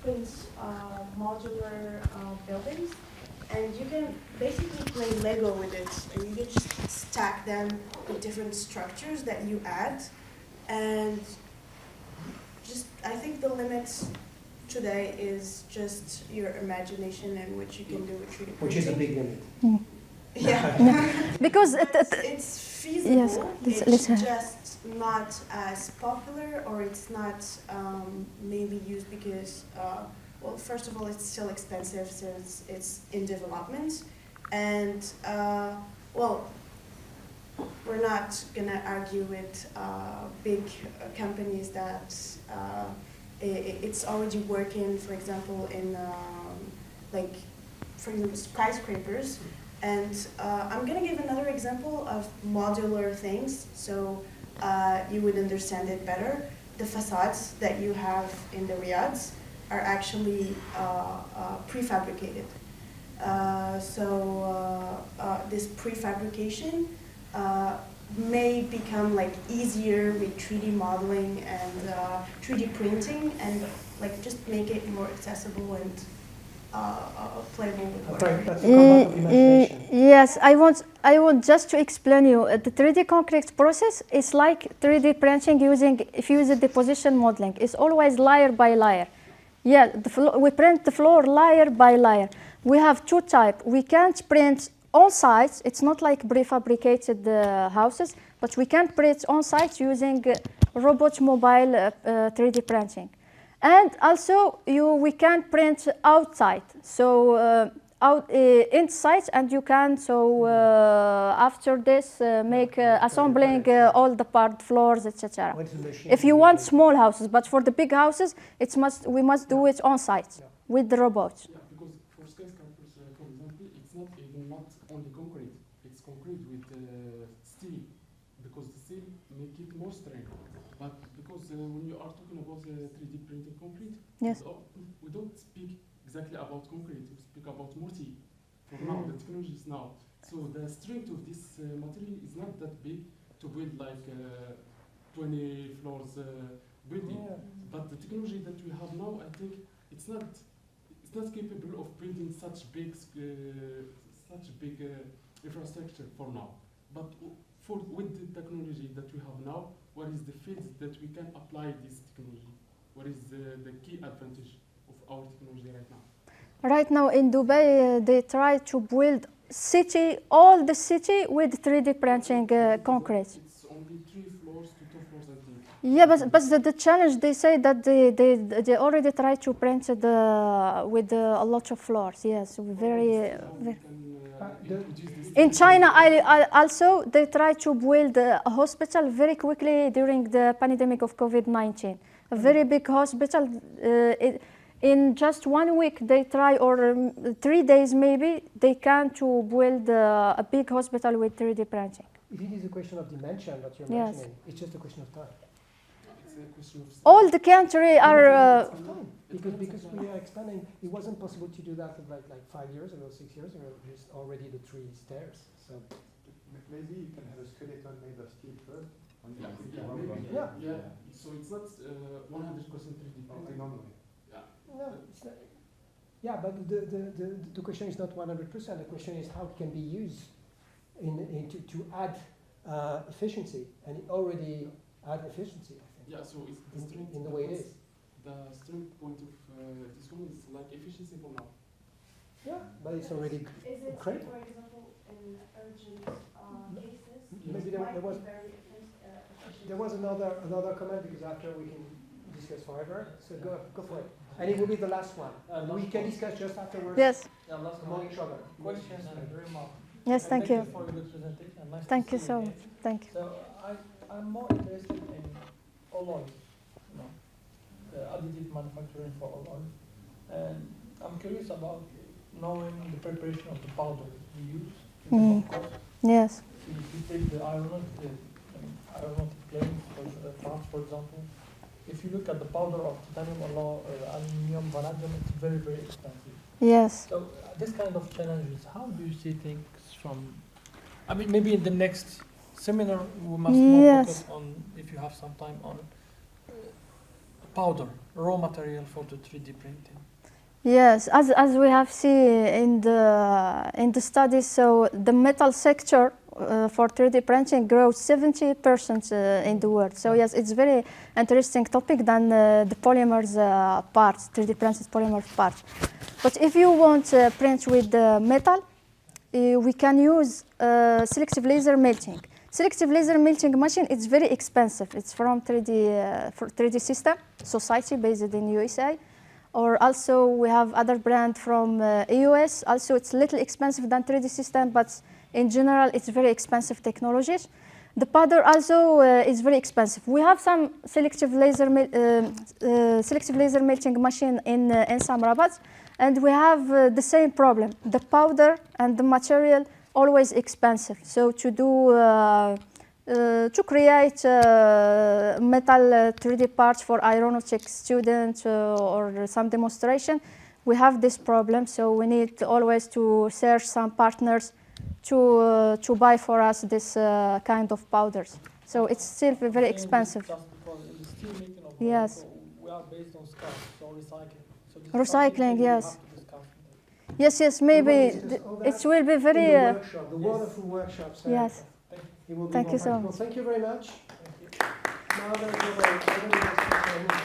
print modular buildings, and you can basically play Lego with it, and you can just stack them with different structures that you add, and just I think the limits today is just your imagination and what you can do with 3D printing. Which is a big limit. Yeah. Because it's feasible. Yes, It's just not as popular, or it's not mainly used because, well, first of all, it's still expensive, so it's in development, and well, we're not gonna argue with big companies that it's already working, for example, in like, for example, skyscrapers. And I'm gonna give another example of modular things, so you would understand it better. The facades that you have in the riads are actually prefabricated. This prefabrication may become like easier with 3D modeling and 3D printing, and like just make it more accessible and playable with whatever. That's the command of imagination. Yes, I want just to explain you. The 3D concrete process is like 3D printing using, if you use a deposition modeling, it's always layer by layer. Yeah, we print the floor layer by layer. We have 2 types. We can't print on site. It's not like prefabricated houses, but we can print on site using robot mobile 3D printing. And also, we can print outside, so inside, and you can, after this, make assembling all the part, floors, etc. If you want small houses, but for the big houses, we must do it on site with the robots. Yeah, because for skyscrapers, for example, it's not only concrete. It's concrete with steel, because the steel make it more strength. But because when you are talking about 3D printed concrete, yes, we don't speak exactly about concrete. We speak about mortar. For now, the technology is now. So the strength of this material is not that big to build like 20 floors building. But the technology that we have now, I think it's not capable of building such big infrastructure for now. But with the technology that we have now, what is the field that we can apply this technology? What is the key advantage of our technology right now? Right now in Dubai, they try to build city, all the city with 3D printing concrete. It's only 3 floors to 2 floors, I think. Yeah, but the challenge, they say that they already try to print with a lot of floors. Yes, very. How we can introduce this In to- China, I also they try to build a hospital very quickly during the pandemic of COVID-19. A very big hospital. In just 1 week, they try, or 3 days maybe, they can to build a big hospital with 3D printing. If it is a question of dimension that you're Yes. mentioning, it's just a question of time. It's a question of All the country are. It's time. Because we are expanding, it wasn't possible to do that like 5 years ago, 6 years ago. There's already the 3 stairs. So Maybe you can have a skeleton made of steel first. Yeah. So it's not 100% 3D printing. no, it's not, yeah, but the question is not 100%. The question is how it can be used to add efficiency, and it already add efficiency. I think. Yeah, so it's the strength in the way it is. The strength point of this one is like efficiency for now. Yeah, but it's already Is it, incredible. for example, in urgent cases? Maybe there was another comment, because after we can discuss forever. So go for it. And it will be the last one. We can discuss just afterwards Yes. among each other. Question and remark. Yes. Thank you. For your good presentation. Nice Thank to you see so again. much. Thank you. So I'm more interested in alloys, the additive manufacturing for alloys, and I'm curious about knowing the preparation of the powder you use. Mm. Of course, Yes. if you take the aeronautic planes, parts, for example, if you look at the powder of titanium alloy, aluminum, vanadium, it's very, very expensive. Yes. So this kind of challenges, how do you see things from? I mean, maybe in the next seminar we must more Yes. focus on, if you have some time, on powder, raw material for the 3D printing. Yes, as we have seen in the studies, so the metal sector for 3D printing grows 70% in the world. So yes, it's very interesting topic than the polymers parts, 3D printed polymer parts. But if you want to print with metal, we can use selective laser melting. Selective laser melting machine, it's very expensive. It's from 3D System Society based in USA. Or also we have other brand from US. Also, it's a little expensive than 3D System, but in general, it's very expensive technologies. The powder also is very expensive. We have some selective laser melting machine in some robots, and we have the same problem. The powder and the material always expensive. So to do to create metal 3D parts for aeronautics students or some demonstration, we have this problem. So we need always to search some partners to buy for us this kind of powders. So it's still very expensive. Just because in the steel making of Yes. Morocco, we are based on scrap, so recycling. So this is Recycling, something yes. we have to discuss. Yes, maybe it will be very. In the workshop, the wonderful workshops. Yes. It will be Thank more you so practical. much. Thank you very much. Now there's a